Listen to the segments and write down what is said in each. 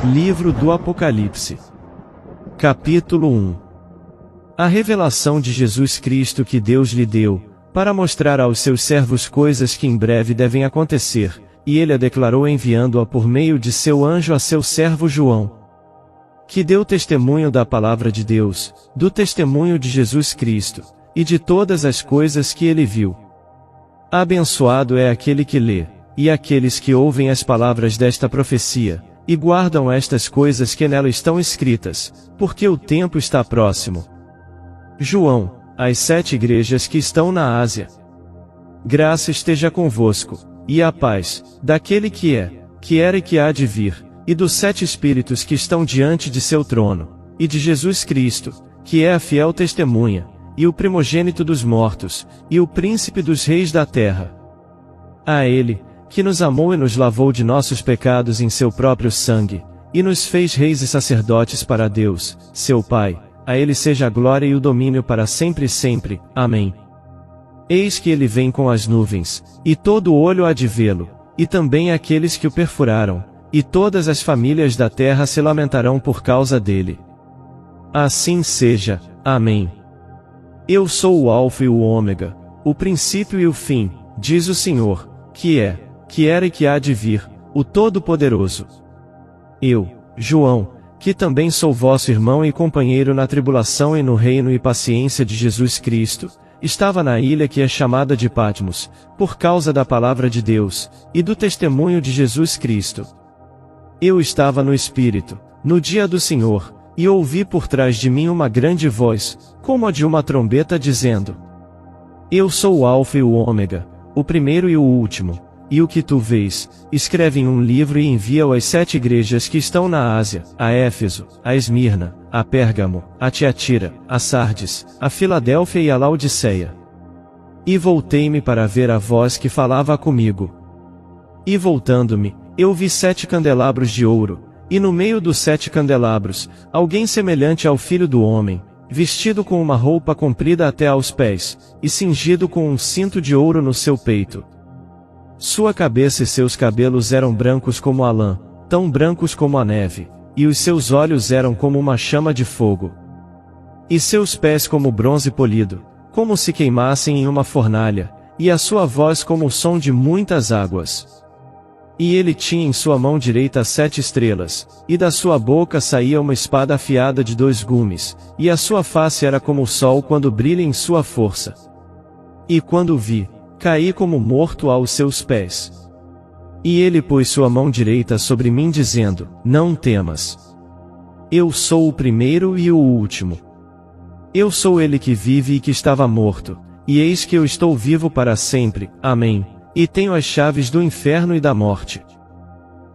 Livro do Apocalipse. Capítulo 1. A revelação de Jesus Cristo que Deus lhe deu, para mostrar aos seus servos coisas que em breve devem acontecer, e ele a declarou enviando-a por meio de seu anjo a seu servo João, que deu testemunho da palavra de Deus, do testemunho de Jesus Cristo, e de todas as coisas que ele viu. Abençoado é aquele que lê, e aqueles que ouvem as palavras desta profecia, e guardam estas coisas que nela estão escritas, porque o tempo está próximo. João, às 7 igrejas que estão na Ásia. Graça esteja convosco, e a paz, daquele que é, que era e que há de vir, e dos 7 Espíritos que estão diante de seu trono, e de Jesus Cristo, que é a fiel testemunha, e o primogênito dos mortos, e o príncipe dos reis da terra. A ele, que nos amou e nos lavou de nossos pecados em seu próprio sangue, e nos fez reis e sacerdotes para Deus, seu Pai, a ele seja a glória e o domínio para sempre e sempre. Amém. Eis que ele vem com as nuvens, e todo olho há de vê-lo, e também aqueles que o perfuraram, e todas as famílias da terra se lamentarão por causa dele. Assim seja. Amém. Eu sou o Alfa e o Ômega, o princípio e o fim, diz o Senhor, que é, que era e que há de vir, o Todo-Poderoso. Eu, João, que também sou vosso irmão e companheiro na tribulação e no reino e paciência de Jesus Cristo, estava na ilha que é chamada de Patmos, por causa da palavra de Deus, e do testemunho de Jesus Cristo. Eu estava no Espírito, no dia do Senhor, e ouvi por trás de mim uma grande voz, como a de uma trombeta dizendo: Eu sou o Alfa e o Ômega, o primeiro e o último. E o que tu vês, escreve em um livro e envia-o às 7 igrejas que estão na Ásia, a Éfeso, a Esmirna, a Pérgamo, a Tiatira, a Sardes, a Filadélfia e a Laodiceia. E voltei-me para ver a voz que falava comigo. E voltando-me, eu vi 7 candelabros de ouro, e no meio dos 7 candelabros, alguém semelhante ao Filho do Homem, vestido com uma roupa comprida até aos pés, e cingido com um cinto de ouro no seu peito. Sua cabeça e seus cabelos eram brancos como a lã, tão brancos como a neve, e os seus olhos eram como uma chama de fogo. E seus pés como bronze polido, como se queimassem em uma fornalha, e a sua voz como o som de muitas águas. E ele tinha em sua mão direita 7 estrelas, e da sua boca saía uma espada afiada de 2 gumes, e a sua face era como o sol quando brilha em sua força. E quando o vi, caí como morto aos seus pés. E ele pôs sua mão direita sobre mim dizendo: Não temas. Eu sou o primeiro e o último. Eu sou ele que vive e que estava morto, e eis que eu estou vivo para sempre. Amém. E tenho as chaves do inferno e da morte.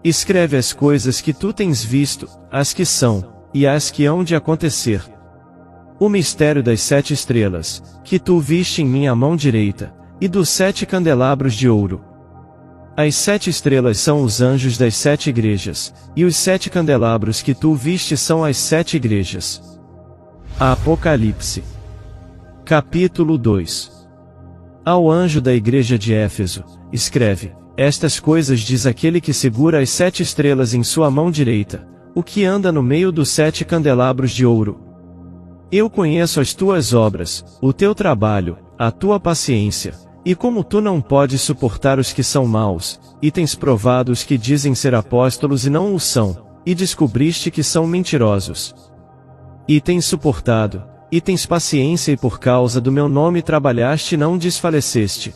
Escreve as coisas que tu tens visto, as que são, e as que hão de acontecer. O mistério das 7 estrelas, que tu viste em minha mão direita, e dos 7 candelabros de ouro. As 7 estrelas são os anjos das 7 igrejas, e os 7 candelabros que tu viste são as 7 igrejas. Apocalipse. Capítulo 2. Ao anjo da igreja de Éfeso, escreve: Estas coisas diz aquele que segura as 7 estrelas em sua mão direita, o que anda no meio dos 7 candelabros de ouro. Eu conheço as tuas obras, o teu trabalho, a tua paciência, e como tu não podes suportar os que são maus, e tens provado os que dizem ser apóstolos e não o são, e descobriste que são mentirosos. E tens suportado, e tens paciência e por causa do meu nome trabalhaste e não desfaleceste.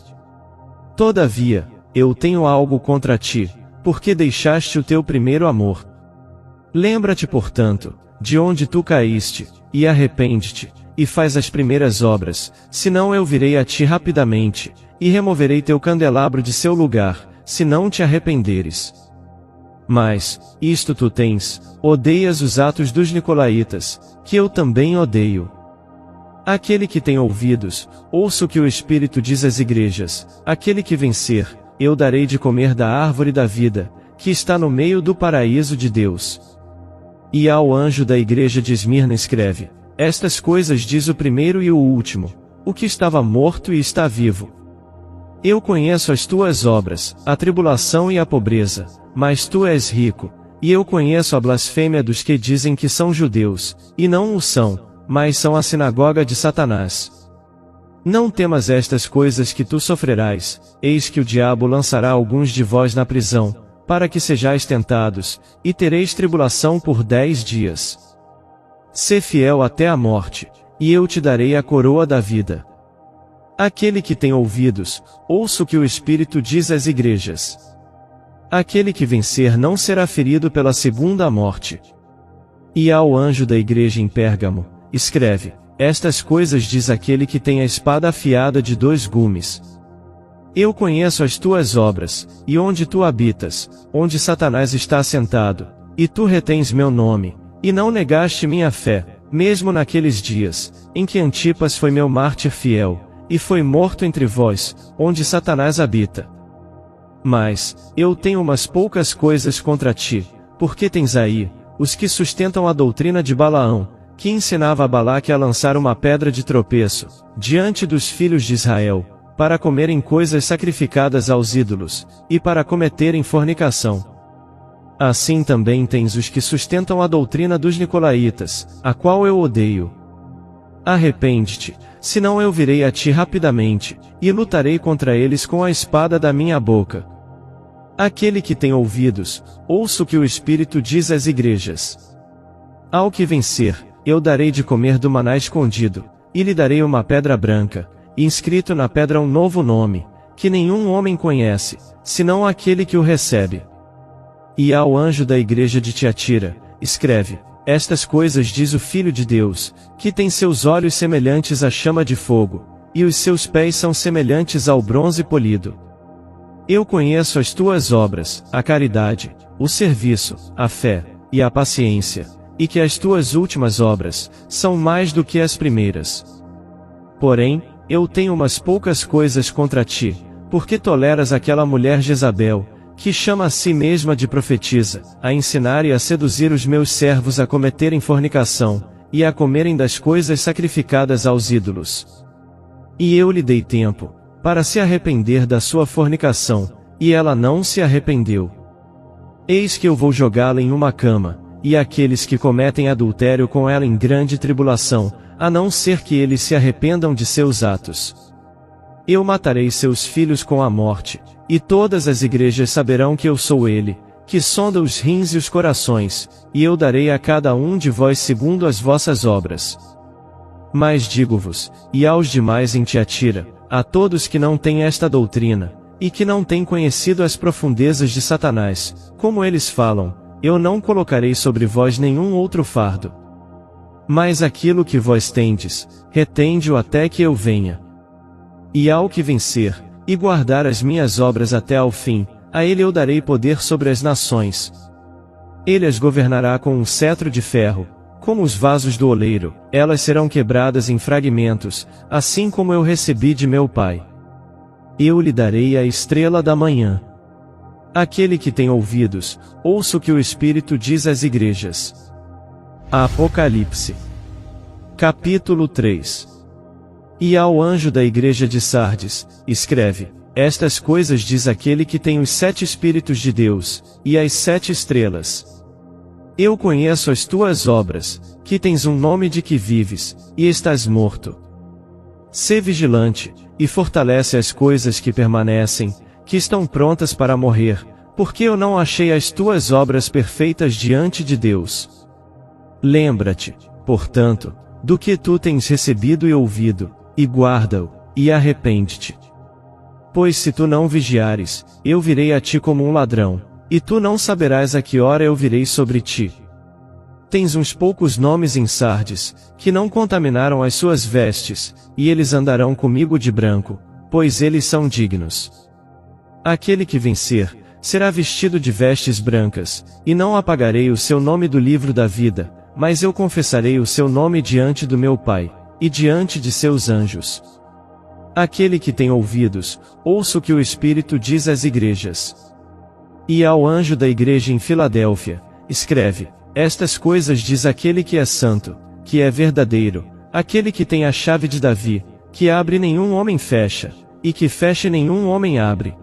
Todavia, eu tenho algo contra ti, porque deixaste o teu primeiro amor. Lembra-te, portanto, de onde tu caíste, e arrepende-te, e faz as primeiras obras, senão eu virei a ti rapidamente, e removerei teu candelabro de seu lugar, se não te arrependeres. Mas, isto tu tens, odeias os atos dos nicolaítas, que eu também odeio. Aquele que tem ouvidos, ouça o que o Espírito diz às igrejas: aquele que vencer, eu darei de comer da árvore da vida, que está no meio do paraíso de Deus. E ao anjo da igreja de Esmirna escreve: Estas coisas diz o primeiro e o último, o que estava morto e está vivo. Eu conheço as tuas obras, a tribulação e a pobreza, mas tu és rico, e eu conheço a blasfêmia dos que dizem que são judeus, e não o são, mas são a sinagoga de Satanás. Não temas estas coisas que tu sofrerás, eis que o diabo lançará alguns de vós na prisão, para que sejais tentados, e tereis tribulação por 10 dias. Sê fiel até a morte, e eu te darei a coroa da vida. Aquele que tem ouvidos, ouça o que o Espírito diz às igrejas. Aquele que vencer não será ferido pela segunda morte. E ao anjo da igreja em Pérgamo, escreve: estas coisas diz aquele que tem a espada afiada de 2 gumes. Eu conheço as tuas obras, e onde tu habitas, onde Satanás está assentado, e tu retens meu nome, e não negaste minha fé, mesmo naqueles dias, em que Antipas foi meu mártir fiel, e foi morto entre vós, onde Satanás habita. Mas, eu tenho umas poucas coisas contra ti, porque tens aí, os que sustentam a doutrina de Balaão, que ensinava a Balaque a lançar uma pedra de tropeço, diante dos filhos de Israel, para comerem coisas sacrificadas aos ídolos, e para cometerem fornicação. Assim também tens os que sustentam a doutrina dos nicolaítas, a qual eu odeio. Arrepende-te, senão eu virei a ti rapidamente, e lutarei contra eles com a espada da minha boca. Aquele que tem ouvidos, ouça o que o Espírito diz às igrejas. Ao que vencer, eu darei de comer do maná escondido, e lhe darei uma pedra branca, e inscrito na pedra um novo nome, que nenhum homem conhece, senão aquele que o recebe. E ao anjo da igreja de Tiatira, escreve: estas coisas diz o Filho de Deus, que tem seus olhos semelhantes à chama de fogo, e os seus pés são semelhantes ao bronze polido. Eu conheço as tuas obras, a caridade, o serviço, a fé, e a paciência, e que as tuas últimas obras são mais do que as primeiras. Porém, eu tenho umas poucas coisas contra ti, porque toleras aquela mulher Jezabel, que chama a si mesma de profetisa, a ensinar e a seduzir os meus servos a cometerem fornicação, e a comerem das coisas sacrificadas aos ídolos. E eu lhe dei tempo, para se arrepender da sua fornicação, e ela não se arrependeu. Eis que eu vou jogá-la em uma cama, e aqueles que cometem adultério com ela em grande tribulação, a não ser que eles se arrependam de seus atos. Eu matarei seus filhos com a morte, e todas as igrejas saberão que eu sou ele, que sonda os rins e os corações, e eu darei a cada um de vós segundo as vossas obras. Mas digo-vos, e aos demais em Tiatira, a todos que não têm esta doutrina, e que não têm conhecido as profundezas de Satanás, como eles falam, eu não colocarei sobre vós nenhum outro fardo. Mas aquilo que vós tendes, retende-o até que eu venha. E ao que vencer, e guardar as minhas obras até ao fim, a ele eu darei poder sobre as nações. Ele as governará com um cetro de ferro, como os vasos do oleiro, elas serão quebradas em fragmentos, assim como eu recebi de meu Pai. Eu lhe darei a estrela da manhã. Aquele que tem ouvidos, ouça o que o Espírito diz às igrejas. Apocalipse. Capítulo 3. E ao anjo da igreja de Sardes, escreve: estas coisas diz aquele que tem os 7 Espíritos de Deus, e as 7 estrelas. Eu conheço as tuas obras, que tens um nome de que vives, e estás morto. Sê vigilante, e fortalece as coisas que permanecem, que estão prontas para morrer, porque eu não achei as tuas obras perfeitas diante de Deus. Lembra-te, portanto, do que tu tens recebido e ouvido, e guarda-o, e arrepende-te. Pois se tu não vigiares, eu virei a ti como um ladrão, e tu não saberás a que hora eu virei sobre ti. Tens uns poucos nomes em Sardes, que não contaminaram as suas vestes, e eles andarão comigo de branco, pois eles são dignos. Aquele que vencer, será vestido de vestes brancas, e não apagarei o seu nome do livro da vida, mas eu confessarei o seu nome diante do meu Pai, e diante de seus anjos. Aquele que tem ouvidos, ouça o que o Espírito diz às igrejas. E ao anjo da igreja em Filadélfia, escreve: estas coisas diz aquele que é santo, que é verdadeiro, aquele que tem a chave de Davi, que abre nenhum homem fecha, e que fecha nenhum homem abre.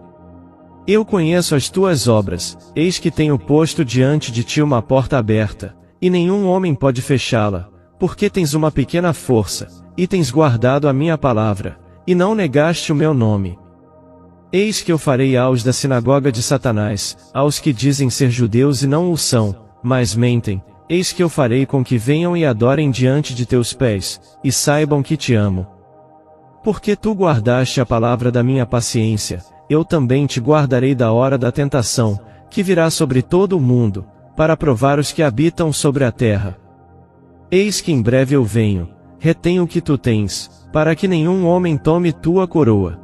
Eu conheço as tuas obras, eis que tenho posto diante de ti uma porta aberta, e nenhum homem pode fechá-la, porque tens uma pequena força, e tens guardado a minha palavra, e não negaste o meu nome. Eis que eu farei aos da sinagoga de Satanás, aos que dizem ser judeus e não o são, mas mentem, eis que eu farei com que venham e adorem diante de teus pés, e saibam que te amo. Porque tu guardaste a palavra da minha paciência, eu também te guardarei da hora da tentação, que virá sobre todo o mundo, para provar os que habitam sobre a terra. Eis que em breve eu venho, retém o que tu tens, para que nenhum homem tome tua coroa.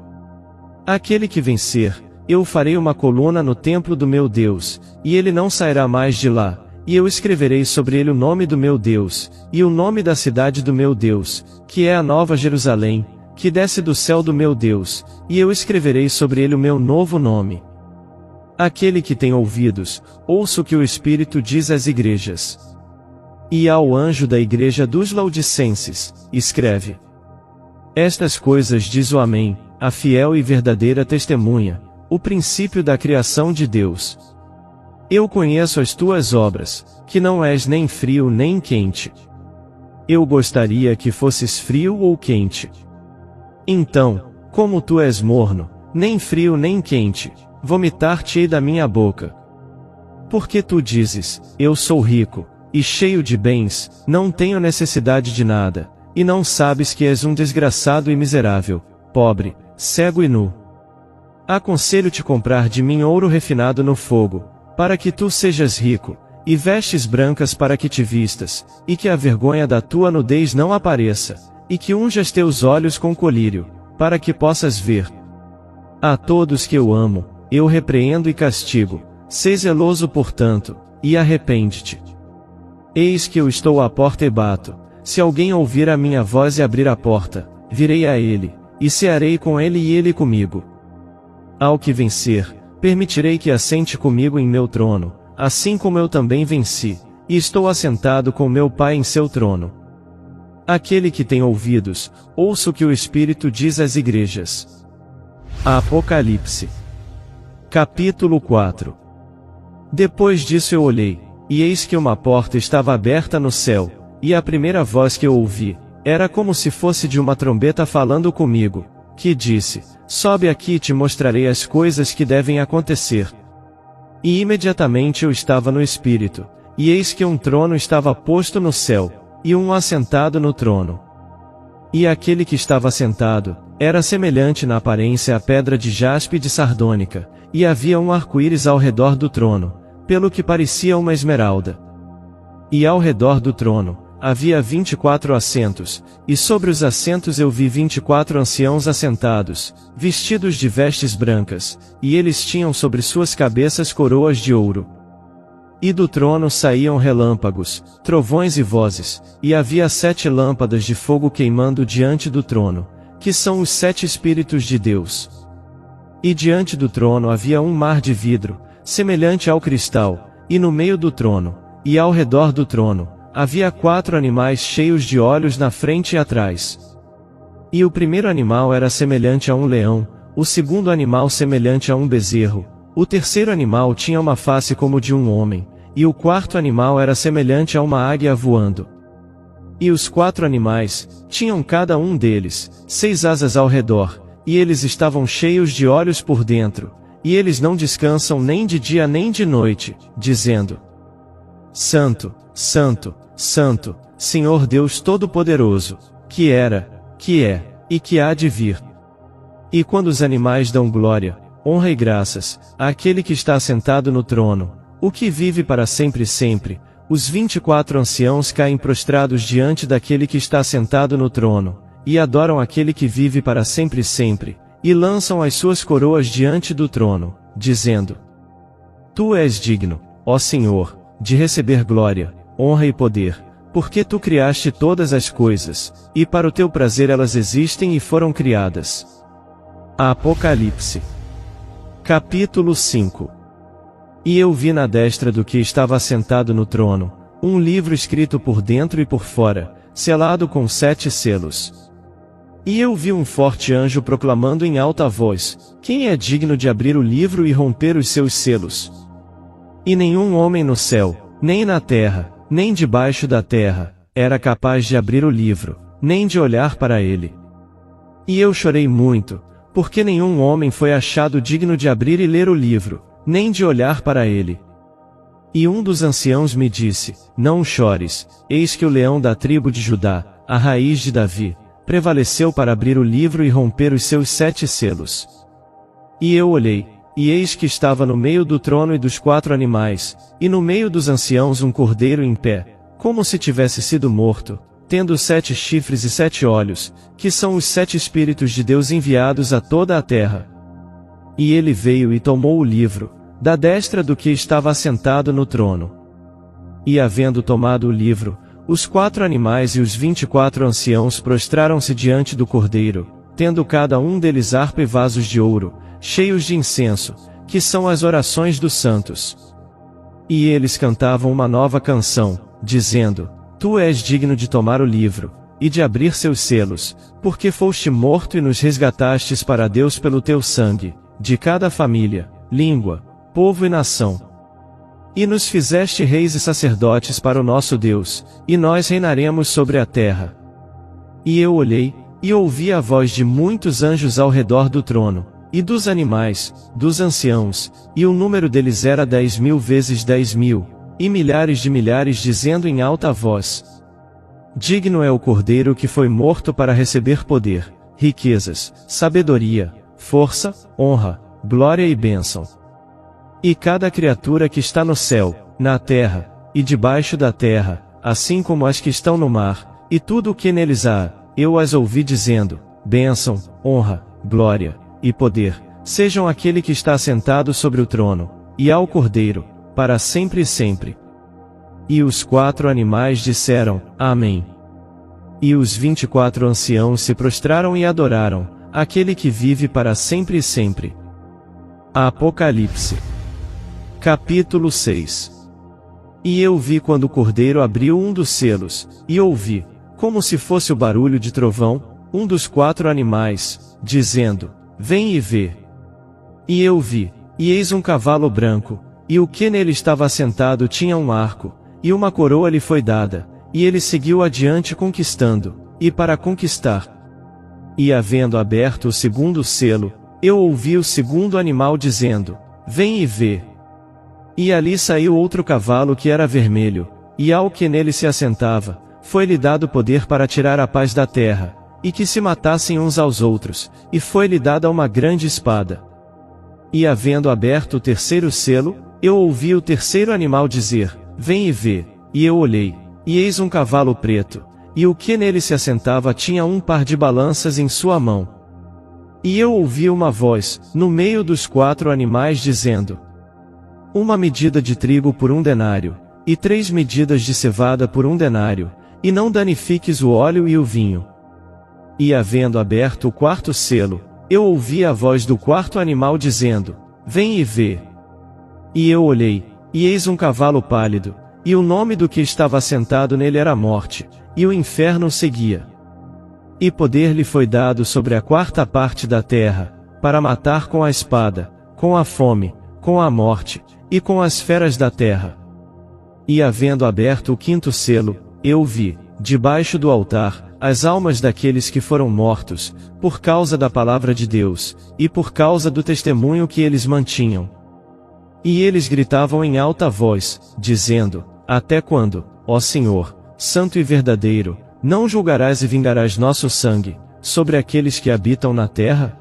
Aquele que vencer, eu farei uma coluna no templo do meu Deus, e ele não sairá mais de lá, e eu escreverei sobre ele o nome do meu Deus, e o nome da cidade do meu Deus, que é a Nova Jerusalém, que desce do céu do meu Deus, e eu escreverei sobre ele o meu novo nome. Aquele que tem ouvidos, ouça o que o Espírito diz às igrejas. E ao anjo da igreja dos Laodicenses, escreve: Estas coisas diz o Amém, a fiel e verdadeira testemunha, o princípio da criação de Deus. Eu conheço as tuas obras, que não és nem frio nem quente. Eu gostaria que fosses frio ou quente. Então, como tu és morno, nem frio nem quente, vomitar-te-ei da minha boca. Porque tu dizes, eu sou rico, e cheio de bens, não tenho necessidade de nada, e não sabes que és um desgraçado e miserável, pobre, cego e nu. Aconselho-te comprar de mim ouro refinado no fogo, para que tu sejas rico, e vestes brancas para que te vistas, e que a vergonha da tua nudez não apareça, e que unjas teus olhos com colírio, para que possas ver. A todos que eu amo, eu repreendo e castigo, sê zeloso portanto, e arrepende-te. Eis que eu estou à porta e bato, se alguém ouvir a minha voz e abrir a porta, virei a ele, e cearei com ele e ele comigo. Ao que vencer, permitirei que assente comigo em meu trono, assim como eu também venci, e estou assentado com meu Pai em seu trono. Aquele que tem ouvidos, ouça o que o Espírito diz às igrejas. Apocalipse. Capítulo 4. Depois disso eu olhei, e eis que uma porta estava aberta no céu, e a primeira voz que eu ouvi, era como se fosse de uma trombeta falando comigo, que disse, sobe aqui e te mostrarei as coisas que devem acontecer. E imediatamente eu estava no Espírito, e eis que um trono estava posto no céu, e um assentado no trono. E aquele que estava sentado, era semelhante na aparência à pedra de jaspe de sardônica, e havia um arco-íris ao redor do trono, pelo que parecia uma esmeralda. E ao redor do trono, havia 24 assentos, e sobre os assentos eu vi 24 anciãos assentados, vestidos de vestes brancas, e eles tinham sobre suas cabeças coroas de ouro. E do trono saíam relâmpagos, trovões e vozes, e havia 7 lâmpadas de fogo queimando diante do trono, que são os 7 Espíritos de Deus. E diante do trono havia um mar de vidro, semelhante ao cristal, e no meio do trono, e ao redor do trono, havia 4 animais cheios de olhos na frente e atrás. E o primeiro animal era semelhante a um leão, o segundo animal semelhante a um bezerro, o terceiro animal tinha uma face como de um homem, e o quarto animal era semelhante a uma águia voando. E os 4 animais, tinham cada um deles, 6 asas ao redor, e eles estavam cheios de olhos por dentro, e eles não descansam nem de dia nem de noite, dizendo: Santo, Santo, Santo, Senhor Deus Todo-Poderoso, que era, que é, e que há de vir. E quando os animais dão glória, honra e graças, àquele que está sentado no trono, o que vive para sempre e sempre, os 24 anciãos caem prostrados diante daquele que está sentado no trono, e adoram aquele que vive para sempre e sempre, e lançam as suas coroas diante do trono, dizendo: Tu és digno, ó Senhor, de receber glória, honra e poder, porque tu criaste todas as coisas, e para o teu prazer elas existem e foram criadas. Apocalipse. Capítulo 5. E eu vi na destra do que estava assentado no trono, um livro escrito por dentro e por fora, selado com 7 selos. E eu vi um forte anjo proclamando em alta voz: quem é digno de abrir o livro e romper os seus selos? E nenhum homem no céu, nem na terra, nem debaixo da terra, era capaz de abrir o livro, nem de olhar para ele. E eu chorei muito, porque nenhum homem foi achado digno de abrir e ler o livro, nem de olhar para ele. E um dos anciãos me disse: não chores, eis que o leão da tribo de Judá, a raiz de Davi, prevaleceu para abrir o livro e romper os seus 7 selos. E eu olhei, e eis que estava no meio do trono e dos 4 animais, e no meio dos anciãos um cordeiro em pé, como se tivesse sido morto, tendo 7 chifres e 7 olhos, que são os 7 Espíritos de Deus enviados a toda a terra. E ele veio e tomou o livro, da destra do que estava assentado no trono. E havendo tomado o livro, os 4 animais e os 24 anciãos prostraram-se diante do cordeiro, tendo cada um deles harpa e vasos de ouro, cheios de incenso, que são as orações dos santos. E eles cantavam uma nova canção, dizendo: tu és digno de tomar o livro, e de abrir seus selos, porque foste morto e nos resgatastes para Deus pelo teu sangue, de cada família, língua, povo e nação. E nos fizeste reis e sacerdotes para o nosso Deus, e nós reinaremos sobre a terra. E eu olhei, e ouvi a voz de muitos anjos ao redor do trono, e dos animais, dos anciãos, e o número deles era 10.000 vezes 10.000, e milhares de milhares dizendo em alta voz: digno é o Cordeiro que foi morto para receber poder, riquezas, sabedoria, força, honra, glória e bênção. E cada criatura que está no céu, na terra, e debaixo da terra, assim como as que estão no mar, e tudo o que neles há, eu as ouvi dizendo: bênção, honra, glória, e poder, sejam àquele que está sentado sobre o trono, e ao Cordeiro, para sempre e sempre. E os 4 animais disseram: Amém. E os 24 anciãos se prostraram e adoraram, aquele que vive para sempre e sempre. Apocalipse. Capítulo 6. E eu vi quando o Cordeiro abriu um dos selos, e ouvi, como se fosse o barulho de trovão, um dos 4 animais, dizendo: vem e vê. E eu vi, e eis um cavalo branco, e o que nele estava assentado tinha um arco, e uma coroa lhe foi dada, e ele seguiu adiante conquistando, e para conquistar. E havendo aberto o segundo selo, eu ouvi o segundo animal dizendo: vem e vê. E ali saiu outro cavalo que era vermelho, e ao que nele se assentava, foi-lhe dado poder para tirar a paz da terra, e que se matassem uns aos outros, e foi-lhe dada uma grande espada. E havendo aberto o terceiro selo, eu ouvi o terceiro animal dizer: vem e vê. E eu olhei, e eis um cavalo preto, e o que nele se assentava tinha um par de balanças em sua mão. E eu ouvi uma voz, no meio dos 4 animais dizendo: uma medida de trigo por 1 denário, e 3 medidas de cevada por 1 denário, e não danifiques o óleo e o vinho. E havendo aberto o 4º selo, eu ouvi a voz do 4º animal dizendo: vem e vê. E eu olhei, e eis um cavalo pálido, e o nome do que estava assentado nele era Morte, e o inferno o seguia. E poder lhe foi dado sobre a 4ª parte da terra, para matar com a espada, com a fome, com a morte, e com as feras da terra. E havendo aberto o 5º selo, eu vi, debaixo do altar, as almas daqueles que foram mortos, por causa da palavra de Deus, e por causa do testemunho que eles mantinham. E eles gritavam em alta voz, dizendo: até quando, ó Senhor, santo e verdadeiro, não julgarás e vingarás nosso sangue, sobre aqueles que habitam na terra?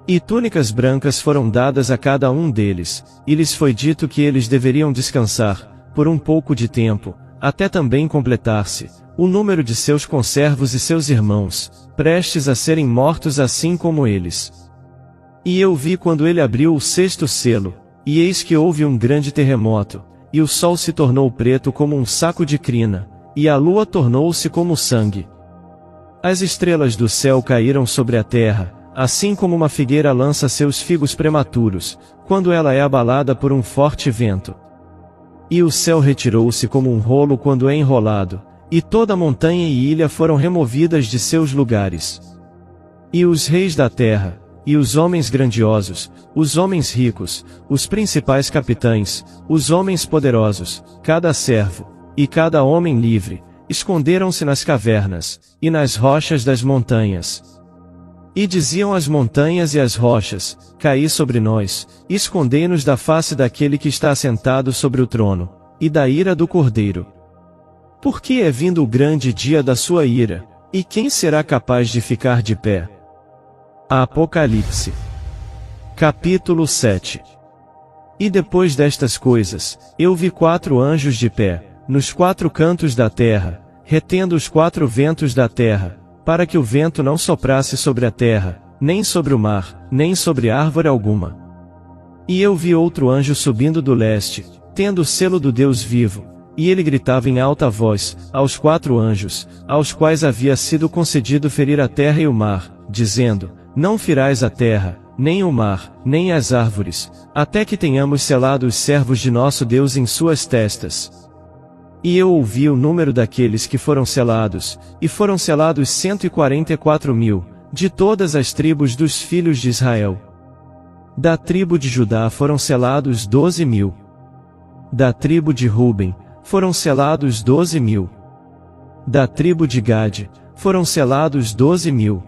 E túnicas brancas foram dadas a cada um deles, e lhes foi dito que eles deveriam descansar, por um pouco de tempo, até também completar-se o número de seus conservos e seus irmãos, prestes a serem mortos assim como eles. E eu vi quando ele abriu o 6º selo, e eis que houve um grande terremoto, e o sol se tornou preto como um saco de crina, e a lua tornou-se como sangue. As estrelas do céu caíram sobre a terra, assim como uma figueira lança seus figos prematuros, quando ela é abalada por um forte vento. E o céu retirou-se como um rolo quando é enrolado, e toda montanha e ilha foram removidas de seus lugares. E os reis da terra, e os homens grandiosos, os homens ricos, os principais capitães, os homens poderosos, cada servo, e cada homem livre, esconderam-se nas cavernas, e nas rochas das montanhas. E diziam as montanhas e as rochas: caí sobre nós, escondei-nos da face daquele que está assentado sobre o trono, e da ira do Cordeiro. Porque é vindo o grande dia da sua ira, e quem será capaz de ficar de pé? Apocalipse. Capítulo 7. E depois destas coisas, eu vi 4 anjos de pé, nos 4 cantos da terra, retendo os 4 ventos da terra, para que o vento não soprasse sobre a terra, nem sobre o mar, nem sobre árvore alguma. E eu vi outro anjo subindo do leste, tendo o selo do Deus vivo, e ele gritava em alta voz, aos 4 anjos, aos quais havia sido concedido ferir a terra e o mar, dizendo: não ferais a terra, nem o mar, nem as árvores, até que tenhamos selado os servos de nosso Deus em suas testas. E eu ouvi o número daqueles que foram selados, e foram selados 144.000, de todas as tribos dos filhos de Israel. Da tribo de Judá foram selados 12.000. Da tribo de Ruben, foram selados 12.000. Da tribo de Gade, foram selados 12.000.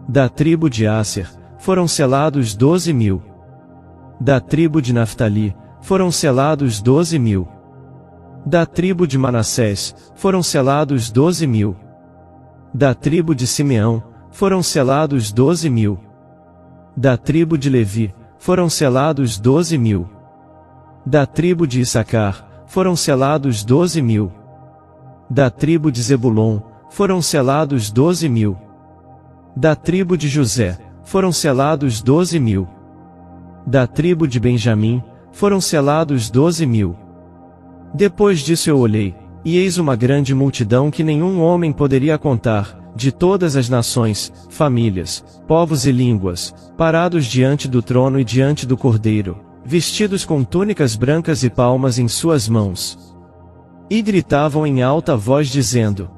Da tribo de Asser, foram selados 12.000. Da tribo de Naftali, foram selados 12.000. Da tribo de Manassés, foram selados 12.000. Da tribo de Simeão, foram selados 12.000. Da tribo de Levi, foram selados 12.000. Da tribo de Issacar, foram selados 12.000. Da tribo de Zebulon, foram selados 12.000. Da tribo de José, foram selados 12.000. Da tribo de Benjamim, foram selados 12.000. Depois disso eu olhei, e eis uma grande multidão que nenhum homem poderia contar, de todas as nações, famílias, povos e línguas, parados diante do trono e diante do Cordeiro, vestidos com túnicas brancas e palmas em suas mãos. E gritavam em alta voz dizendo: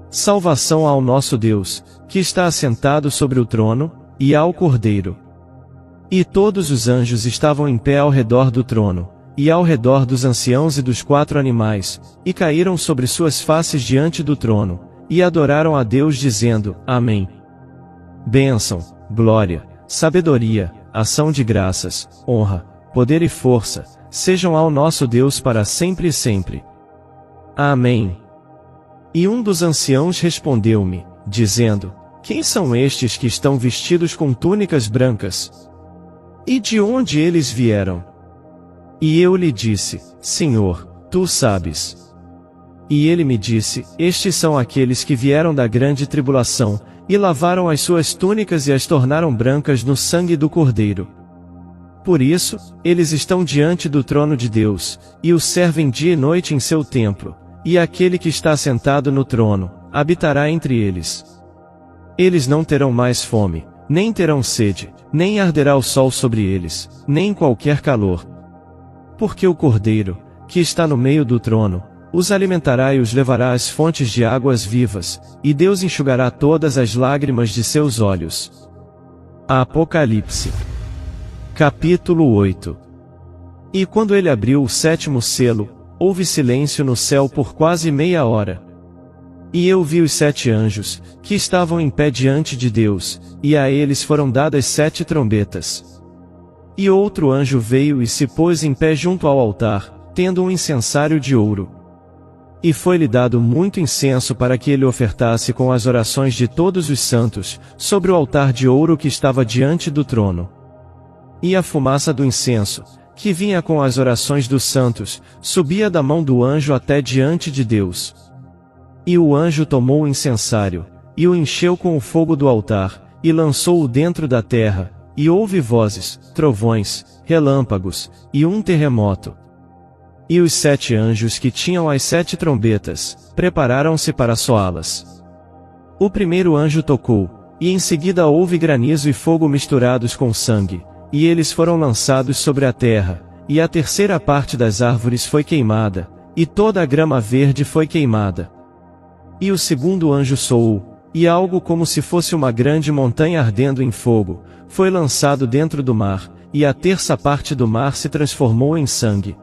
salvação ao nosso Deus, que está assentado sobre o trono, e ao Cordeiro. E todos os anjos estavam em pé ao redor do trono, e ao redor dos anciãos e dos 4 animais, e caíram sobre suas faces diante do trono, e adoraram a Deus dizendo: Amém. Bênção, glória, sabedoria, ação de graças, honra, poder e força, sejam ao nosso Deus para sempre e sempre. Amém. E um dos anciãos respondeu-me, dizendo: quem são estes que estão vestidos com túnicas brancas? E de onde eles vieram? E eu lhe disse: Senhor, tu sabes. E ele me disse: estes são aqueles que vieram da grande tribulação, e lavaram as suas túnicas e as tornaram brancas no sangue do Cordeiro. Por isso, eles estão diante do trono de Deus, e o servem dia e noite em seu templo, e aquele que está sentado no trono, habitará entre eles. Eles não terão mais fome, nem terão sede, nem arderá o sol sobre eles, nem qualquer calor. Porque o Cordeiro, que está no meio do trono, os alimentará e os levará às fontes de águas vivas, e Deus enxugará todas as lágrimas de seus olhos. Apocalipse. Capítulo 8. E quando ele abriu o 7º selo, houve silêncio no céu por quase meia hora. E eu vi os 7 anjos, que estavam em pé diante de Deus, e a eles foram dadas 7 trombetas. E outro anjo veio e se pôs em pé junto ao altar, tendo um incensário de ouro. E foi-lhe dado muito incenso para que ele ofertasse com as orações de todos os santos, sobre o altar de ouro que estava diante do trono. E a fumaça do incenso, que vinha com as orações dos santos, subia da mão do anjo até diante de Deus. E o anjo tomou o incensário, e o encheu com o fogo do altar, e lançou-o dentro da terra, e houve vozes, trovões, relâmpagos, e um terremoto. E os 7 anjos que tinham as 7 trombetas, prepararam-se para soá-las. O primeiro anjo tocou, e em seguida houve granizo e fogo misturados com sangue, e eles foram lançados sobre a terra, e a terceira parte das árvores foi queimada, e toda a grama verde foi queimada. E o segundo anjo soou, e algo como se fosse uma grande montanha ardendo em fogo, foi lançado dentro do mar, e a terça parte do mar se transformou em sangue.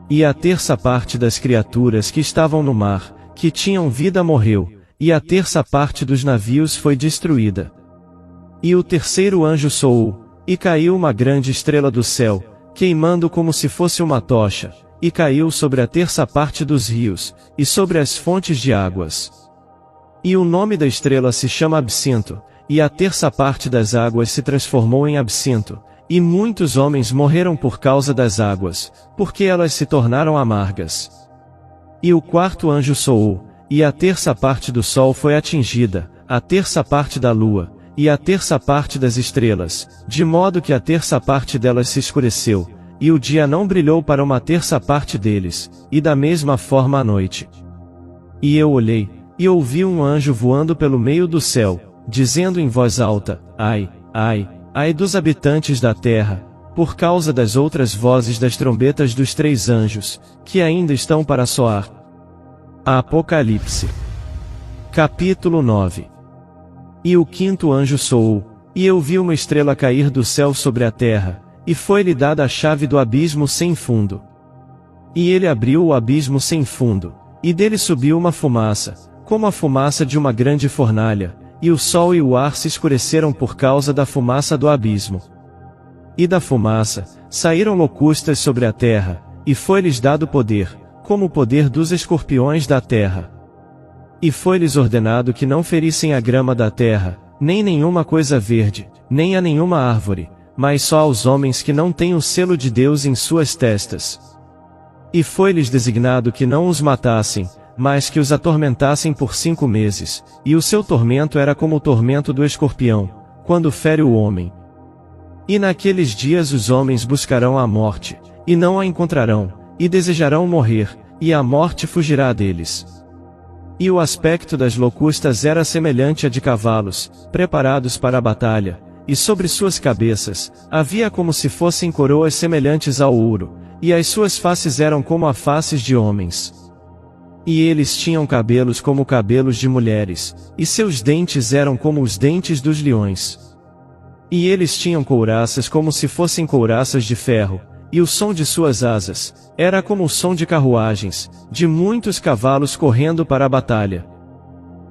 E a terça parte das criaturas que estavam no mar, que tinham vida morreu, e a terça parte dos navios foi destruída. E o terceiro anjo soou, e caiu uma grande estrela do céu, queimando como se fosse uma tocha, e caiu sobre a terça parte dos rios, e sobre as fontes de águas. E o nome da estrela se chama Absinto, e a terça parte das águas se transformou em absinto, e muitos homens morreram por causa das águas, porque elas se tornaram amargas. E o quarto anjo soou, e a terça parte do sol foi atingida, a terça parte da lua, e a terça parte das estrelas, de modo que a terça parte delas se escureceu, e o dia não brilhou para uma terça parte deles, e da mesma forma a noite. E eu olhei, e ouvi um anjo voando pelo meio do céu, dizendo em voz alta: Ai, ai, ai dos habitantes da terra, por causa das outras vozes das trombetas dos três anjos, que ainda estão para soar. Apocalipse. Capítulo 9. E o quinto anjo soou, e eu vi uma estrela cair do céu sobre a terra, e foi-lhe dada a chave do abismo sem fundo. E ele abriu o abismo sem fundo, e dele subiu uma fumaça, como a fumaça de uma grande fornalha, e o sol e o ar se escureceram por causa da fumaça do abismo. E da fumaça, saíram locustas sobre a terra, e foi-lhes dado poder, como o poder dos escorpiões da terra. E foi-lhes ordenado que não ferissem a grama da terra, nem nenhuma coisa verde, nem a nenhuma árvore, mas só aos homens que não têm o selo de Deus em suas testas. E foi-lhes designado que não os matassem, mas que os atormentassem por 5 meses, e o seu tormento era como o tormento do escorpião, quando fere o homem. E naqueles dias os homens buscarão a morte, e não a encontrarão, e desejarão morrer, e a morte fugirá deles. E o aspecto das locustas era semelhante a de cavalos, preparados para a batalha, e sobre suas cabeças, havia como se fossem coroas semelhantes ao ouro, e as suas faces eram como as faces de homens. E eles tinham cabelos como cabelos de mulheres, e seus dentes eram como os dentes dos leões. E eles tinham couraças como se fossem couraças de ferro, e o som de suas asas era como o som de carruagens, de muitos cavalos correndo para a batalha.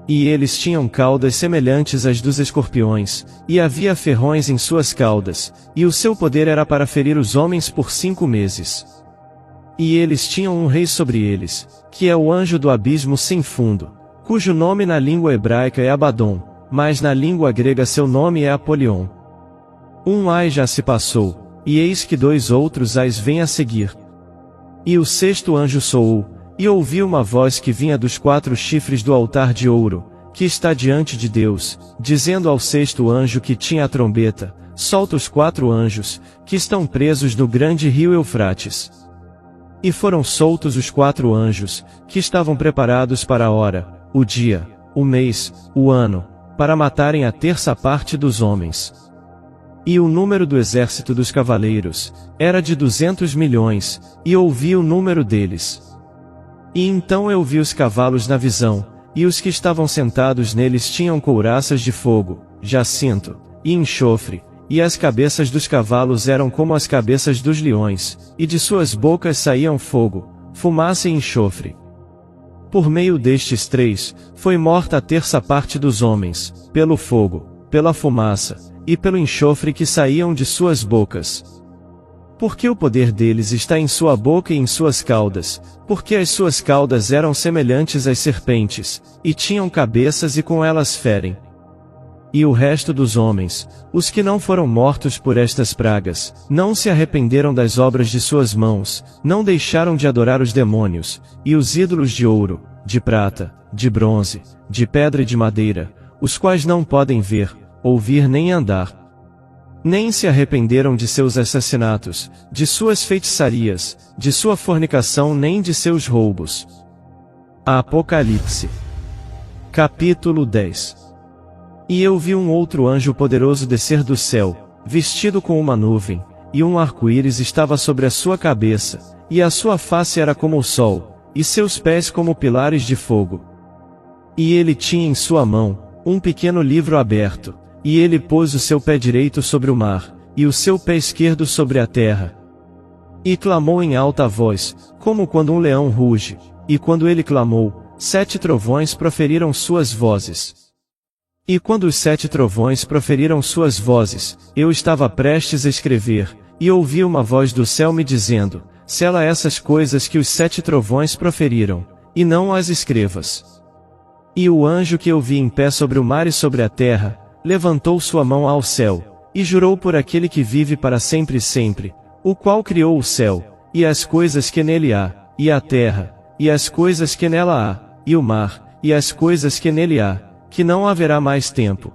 E eles tinham caudas semelhantes às dos escorpiões, e havia ferrões em suas caudas, e o seu poder era para ferir os homens por 5 meses. E eles tinham um rei sobre eles, que é o anjo do abismo sem fundo, cujo nome na língua hebraica é Abaddon, mas na língua grega seu nome é Apolion. Um ai já se passou, e eis que 2 outros ais vêm a seguir. E o sexto anjo soou, e ouvi uma voz que vinha dos 4 chifres do altar de ouro, que está diante de Deus, dizendo ao sexto anjo que tinha a trombeta: solta os 4 anjos, que estão presos no grande rio Eufrates. E foram soltos os 4 anjos, que estavam preparados para a hora, o dia, o mês, o ano, para matarem a terça parte dos homens. E o número do exército dos cavaleiros era de 200 milhões, e ouvi o número deles. E então eu vi os cavalos na visão, e os que estavam sentados neles tinham couraças de fogo, jacinto, e enxofre, e as cabeças dos cavalos eram como as cabeças dos leões, e de suas bocas saíam fogo, fumaça e enxofre. Por meio destes 3, foi morta a terça parte dos homens, pelo fogo, pela fumaça, e pelo enxofre que saíam de suas bocas. Porque o poder deles está em sua boca e em suas caudas, porque as suas caudas eram semelhantes às serpentes, e tinham cabeças e com elas ferem. E o resto dos homens, os que não foram mortos por estas pragas, não se arrependeram das obras de suas mãos, não deixaram de adorar os demônios, e os ídolos de ouro, de prata, de bronze, de pedra e de madeira, os quais não podem ver, ouvir nem andar. Nem se arrependeram de seus assassinatos, de suas feitiçarias, de sua fornicação nem de seus roubos. Apocalipse. Capítulo 10. E eu vi um outro anjo poderoso descer do céu, vestido com uma nuvem, e um arco-íris estava sobre a sua cabeça, e a sua face era como o sol, e seus pés como pilares de fogo. E ele tinha em sua mão um pequeno livro aberto, e ele pôs o seu pé direito sobre o mar, e o seu pé esquerdo sobre a terra. E clamou em alta voz, como quando um leão ruge, e quando ele clamou, 7 trovões proferiram suas vozes. E quando os 7 trovões proferiram suas vozes, eu estava prestes a escrever, e ouvi uma voz do céu me dizendo, sela essas coisas que os 7 trovões proferiram, e não as escrevas. E o anjo que eu vi em pé sobre o mar e sobre a terra, levantou sua mão ao céu, e jurou por aquele que vive para sempre e sempre, o qual criou o céu, e as coisas que nele há, e a terra, e as coisas que nela há, e o mar, e as coisas que nele há, que não haverá mais tempo.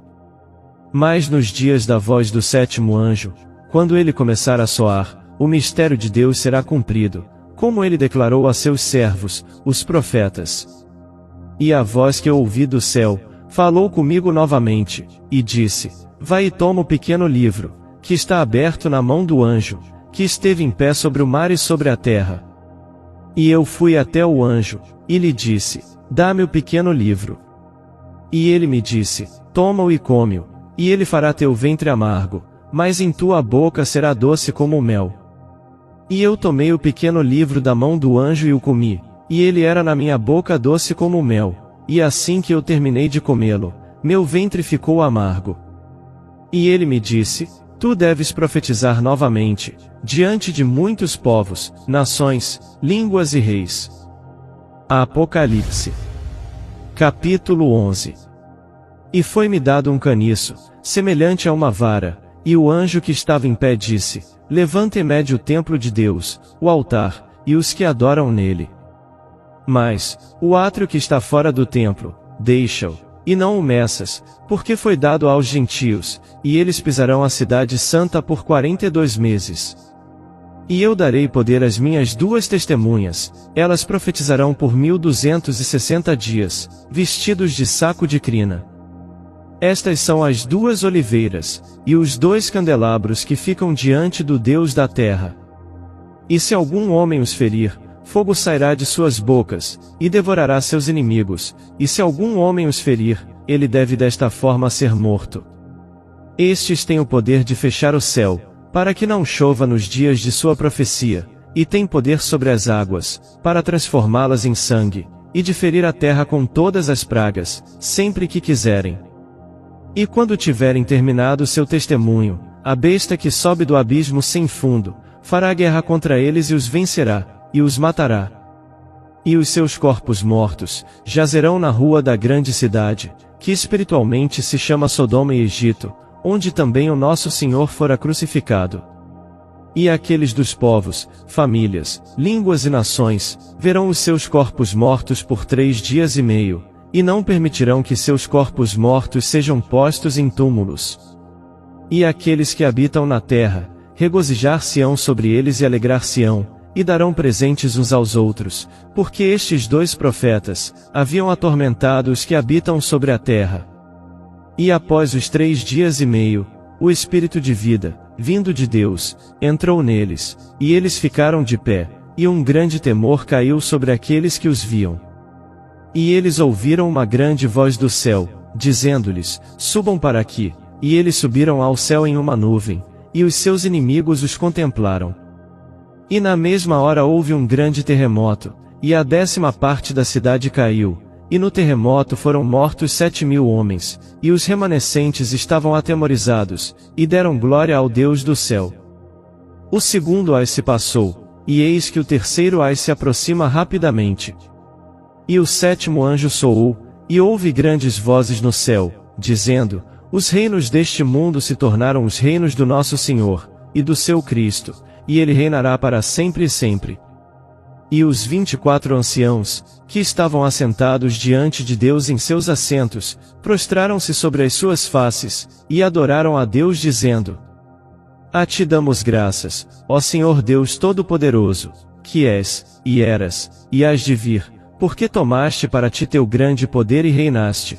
Mas nos dias da voz do 7º anjo, quando ele começar a soar, o mistério de Deus será cumprido, como ele declarou a seus servos, os profetas. E a voz que eu ouvi do céu, falou comigo novamente, e disse, vai e toma o pequeno livro, que está aberto na mão do anjo, que esteve em pé sobre o mar e sobre a terra. E eu fui até o anjo, e lhe disse, dá-me o pequeno livro. E ele me disse, toma-o e come-o, e ele fará teu ventre amargo, mas em tua boca será doce como o mel. E eu tomei o pequeno livro da mão do anjo e o comi, e ele era na minha boca doce como o mel, e assim que eu terminei de comê-lo, meu ventre ficou amargo. E ele me disse, tu deves profetizar novamente, diante de muitos povos, nações, línguas e reis. Apocalipse. Capítulo 11. E foi-me dado um caniço, semelhante a uma vara, e o anjo que estava em pé disse, levanta e mede o templo de Deus, o altar, e os que adoram nele. Mas, o átrio que está fora do templo, deixa-o, e não o meças, porque foi dado aos gentios, e eles pisarão a cidade santa por 42 meses. E eu darei poder às minhas 2 testemunhas, elas profetizarão por 1260 dias, vestidos de saco de crina. Estas são as 2 oliveiras, e os 2 candelabros que ficam diante do Deus da terra. E se algum homem os ferir, fogo sairá de suas bocas, e devorará seus inimigos, e se algum homem os ferir, ele deve desta forma ser morto. Estes têm o poder de fechar o céu, para que não chova nos dias de sua profecia, e têm poder sobre as águas, para transformá-las em sangue, e de ferir a terra com todas as pragas, sempre que quiserem. E quando tiverem terminado seu testemunho, a besta que sobe do abismo sem fundo, fará guerra contra eles e os vencerá, e os matará. E os seus corpos mortos, jazerão na rua da grande cidade, que espiritualmente se chama Sodoma e Egito, onde também o nosso Senhor fora crucificado. E aqueles dos povos, famílias, línguas e nações, verão os seus corpos mortos por 3 dias e meio, e não permitirão que seus corpos mortos sejam postos em túmulos. E aqueles que habitam na terra, regozijar-se-ão sobre eles e alegrar-se-ão, e darão presentes uns aos outros, porque estes 2 profetas, haviam atormentado os que habitam sobre a terra. E após os 3 dias e meio, o Espírito de vida, vindo de Deus, entrou neles, e eles ficaram de pé, e um grande temor caiu sobre aqueles que os viam. E eles ouviram uma grande voz do céu, dizendo-lhes, subam para aqui, e eles subiram ao céu em uma nuvem, e os seus inimigos os contemplaram. E na mesma hora houve um grande terremoto, e a 10ª parte da cidade caiu, e no terremoto foram mortos 7.000 homens, e os remanescentes estavam atemorizados, e deram glória ao Deus do céu. O segundo ais se passou, e eis que o terceiro ais se aproxima rapidamente. E o 7º anjo soou, e houve grandes vozes no céu, dizendo, os reinos deste mundo se tornaram os reinos do nosso Senhor, e do seu Cristo, e ele reinará para sempre e sempre. E os 24 anciãos, que estavam assentados diante de Deus em seus assentos, prostraram-se sobre as suas faces, e adoraram a Deus dizendo, a ti damos graças, ó Senhor Deus Todo-Poderoso, que és, e eras, e hás de vir, porque tomaste para ti teu grande poder e reinaste.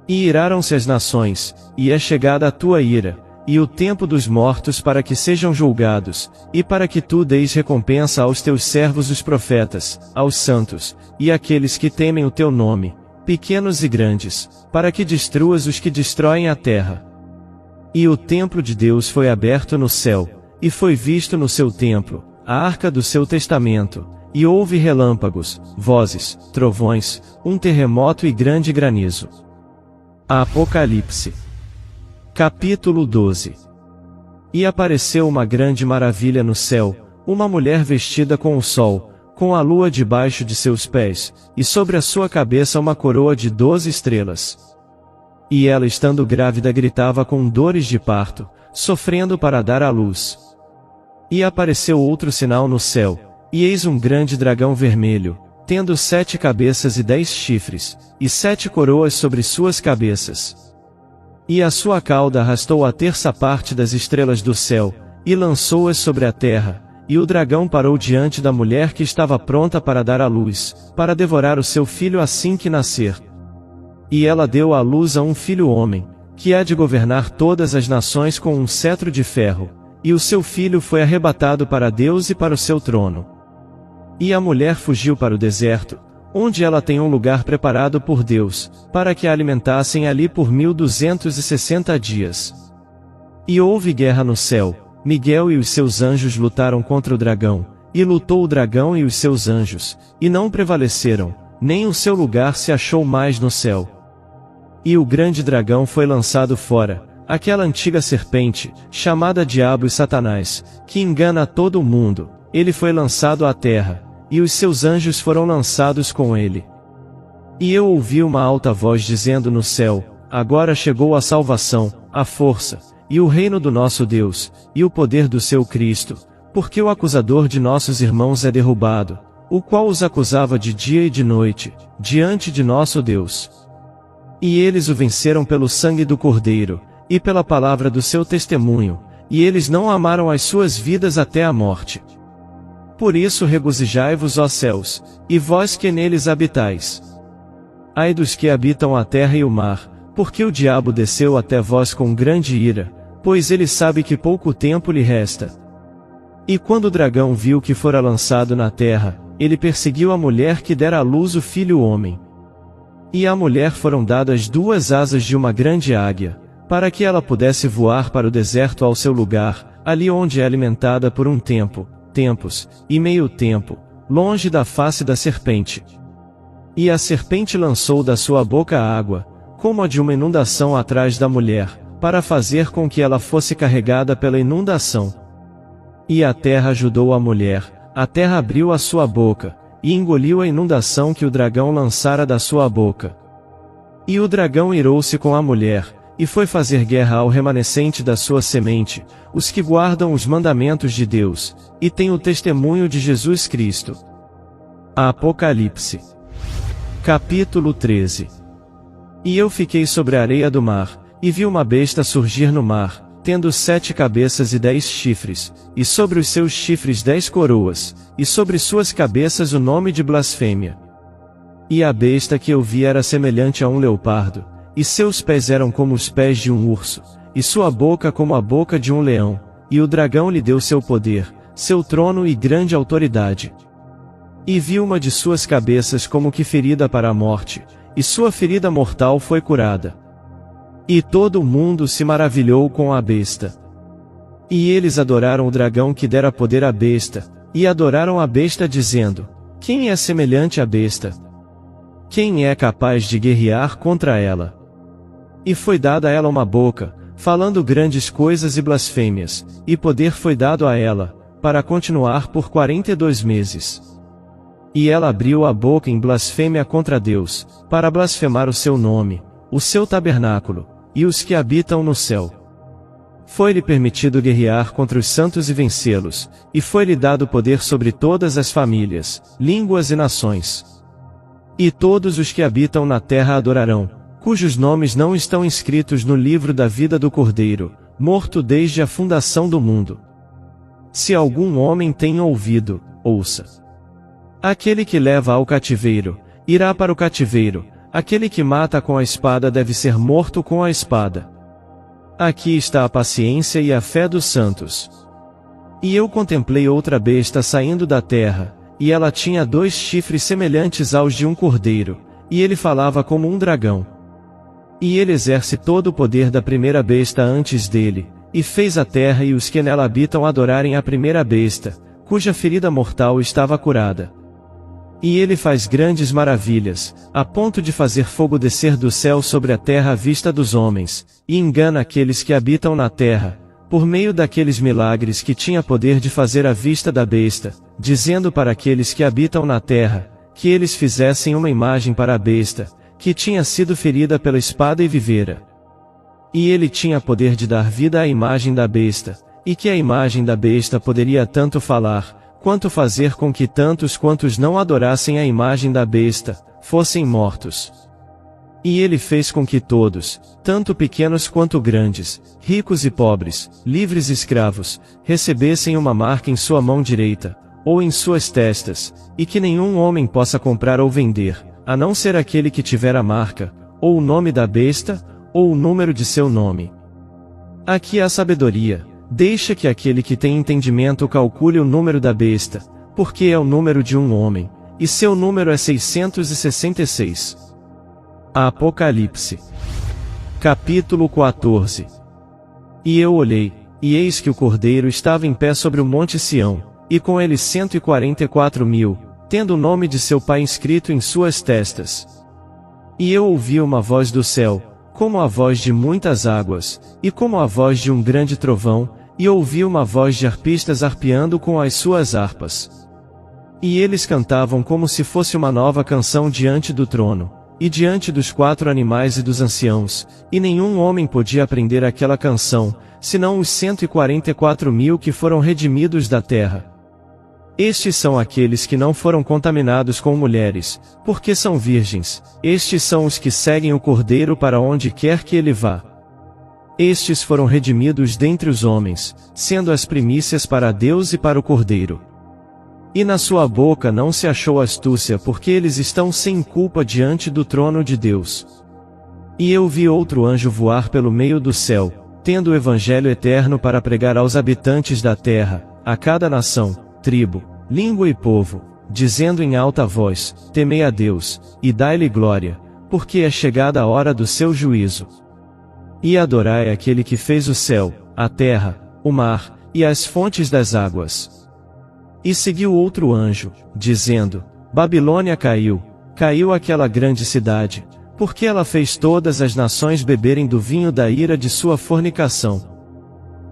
E iraram-se as nações, e é chegada a tua ira, e o tempo dos mortos para que sejam julgados, e para que tu deis recompensa aos teus servos os profetas, aos santos, e àqueles que temem o teu nome, pequenos e grandes, para que destruas os que destroem a terra. E o templo de Deus foi aberto no céu, e foi visto no seu templo a arca do seu testamento, e houve relâmpagos, vozes, trovões, um terremoto e grande granizo. Apocalipse. Capítulo 12. E apareceu uma grande maravilha no céu, uma mulher vestida com o sol, com a lua debaixo de seus pés, e sobre a sua cabeça uma coroa de 12 estrelas. E ela, estando grávida, gritava com dores de parto, sofrendo para dar à luz. E apareceu outro sinal no céu, e eis um grande dragão vermelho, tendo 7 cabeças e 10 chifres, e 7 coroas sobre suas cabeças. E a sua cauda arrastou a terça parte das estrelas do céu, e lançou-as sobre a terra, e o dragão parou diante da mulher que estava pronta para dar à luz, para devorar o seu filho assim que nascer. E ela deu à luz a um filho homem, que há de governar todas as nações com um cetro de ferro, e o seu filho foi arrebatado para Deus e para o seu trono. E a mulher fugiu para o deserto, onde ela tem um lugar preparado por Deus, para que a alimentassem ali por 1260 dias. E houve guerra no céu, Miguel e os seus anjos lutaram contra o dragão, e lutou o dragão e os seus anjos, e não prevaleceram, nem o seu lugar se achou mais no céu. E o grande dragão foi lançado fora, aquela antiga serpente, chamada Diabo e Satanás, que engana todo o mundo, ele foi lançado à terra, e os seus anjos foram lançados com ele. E eu ouvi uma alta voz dizendo no céu: agora chegou a salvação, a força, e o reino do nosso Deus, e o poder do seu Cristo, porque o acusador de nossos irmãos é derrubado, o qual os acusava de dia e de noite, diante de nosso Deus. E eles o venceram pelo sangue do Cordeiro, e pela palavra do seu testemunho, e eles não amaram as suas vidas até a morte. Por isso regozijai-vos, ó céus, e vós que neles habitais. Ai dos que habitam a terra e o mar, porque o diabo desceu até vós com grande ira, pois ele sabe que pouco tempo lhe resta. E quando o dragão viu que fora lançado na terra, ele perseguiu a mulher que dera à luz o filho homem. E à mulher foram dadas 2 asas de uma grande águia, para que ela pudesse voar para o deserto ao seu lugar, ali onde é alimentada por um tempo, tempos, e meio tempo, longe da face da serpente. E a serpente lançou da sua boca água, como a de uma inundação atrás da mulher, para fazer com que ela fosse carregada pela inundação. E a terra ajudou a mulher, a terra abriu a sua boca, e engoliu a inundação que o dragão lançara da sua boca. E o dragão irou-se com a mulher, e foi fazer guerra ao remanescente da sua semente, os que guardam os mandamentos de Deus, e têm o testemunho de Jesus Cristo. Apocalipse. Capítulo 13. E eu fiquei sobre a areia do mar, e vi uma besta surgir no mar, tendo 7 cabeças e 10 chifres, e sobre os seus chifres 10 coroas, e sobre suas cabeças o nome de blasfêmia. E a besta que eu vi era semelhante a um leopardo, e seus pés eram como os pés de um urso, e sua boca como a boca de um leão, e o dragão lhe deu seu poder, seu trono e grande autoridade. E vi uma de suas cabeças como que ferida para a morte, e sua ferida mortal foi curada. E todo o mundo se maravilhou com a besta. E eles adoraram o dragão que dera poder à besta, e adoraram a besta dizendo: quem é semelhante à besta? Quem é capaz de guerrear contra ela? E foi dada a ela uma boca, falando grandes coisas e blasfêmias, e poder foi dado a ela, para continuar por 42 meses. E ela abriu a boca em blasfêmia contra Deus, para blasfemar o seu nome, o seu tabernáculo, e os que habitam no céu. Foi-lhe permitido guerrear contra os santos e vencê-los, e foi-lhe dado poder sobre todas as famílias, línguas e nações. E todos os que habitam na terra adorarão, cujos nomes não estão inscritos no livro da vida do Cordeiro, morto desde a fundação do mundo. Se algum homem tem ouvido, ouça. Aquele que leva ao cativeiro, irá para o cativeiro, aquele que mata com a espada deve ser morto com a espada. Aqui está a paciência e a fé dos santos. E eu contemplei outra besta saindo da terra, e ela tinha 2 chifres semelhantes aos de um cordeiro, e ele falava como um dragão. E ele exerce todo o poder da primeira besta antes dele, e fez a terra e os que nela habitam adorarem a primeira besta, cuja ferida mortal estava curada. E ele faz grandes maravilhas, a ponto de fazer fogo descer do céu sobre a terra à vista dos homens, e engana aqueles que habitam na terra, por meio daqueles milagres que tinha poder de fazer à vista da besta, dizendo para aqueles que habitam na terra, que eles fizessem uma imagem para a besta, que tinha sido ferida pela espada e vivera. E ele tinha poder de dar vida à imagem da besta, e que a imagem da besta poderia tanto falar, quanto fazer com que tantos quantos não adorassem a imagem da besta, fossem mortos. E ele fez com que todos, tanto pequenos quanto grandes, ricos e pobres, livres e escravos, recebessem uma marca em sua mão direita, ou em suas testas, e que nenhum homem possa comprar ou vender, a não ser aquele que tiver a marca, ou o nome da besta, ou o número de seu nome. Aqui há sabedoria, deixa que aquele que tem entendimento calcule o número da besta, porque é o número de um homem, e seu número é 666. Apocalipse. Capítulo 14. E eu olhei, e eis que o Cordeiro estava em pé sobre o monte Sião, e com ele 144.000, tendo o nome de seu pai inscrito em suas testas. E eu ouvi uma voz do céu, como a voz de muitas águas, e como a voz de um grande trovão, e ouvi uma voz de arpistas arpeando com as suas harpas. E eles cantavam como se fosse uma nova canção diante do trono, e diante dos 4 animais e dos anciãos, e nenhum homem podia aprender aquela canção, senão os 144.000 que foram redimidos da terra. Estes são aqueles que não foram contaminados com mulheres, porque são virgens, estes são os que seguem o Cordeiro para onde quer que ele vá. Estes foram redimidos dentre os homens, sendo as primícias para Deus e para o Cordeiro. E na sua boca não se achou astúcia porque eles estão sem culpa diante do trono de Deus. E eu vi outro anjo voar pelo meio do céu, tendo o evangelho eterno para pregar aos habitantes da terra, a cada nação, tribo, língua e povo, dizendo em alta voz: temei a Deus, e dai-lhe glória, porque é chegada a hora do seu juízo. E adorai aquele que fez o céu, a terra, o mar, e as fontes das águas. E seguiu outro anjo, dizendo: Babilônia caiu, caiu aquela grande cidade, porque ela fez todas as nações beberem do vinho da ira de sua fornicação.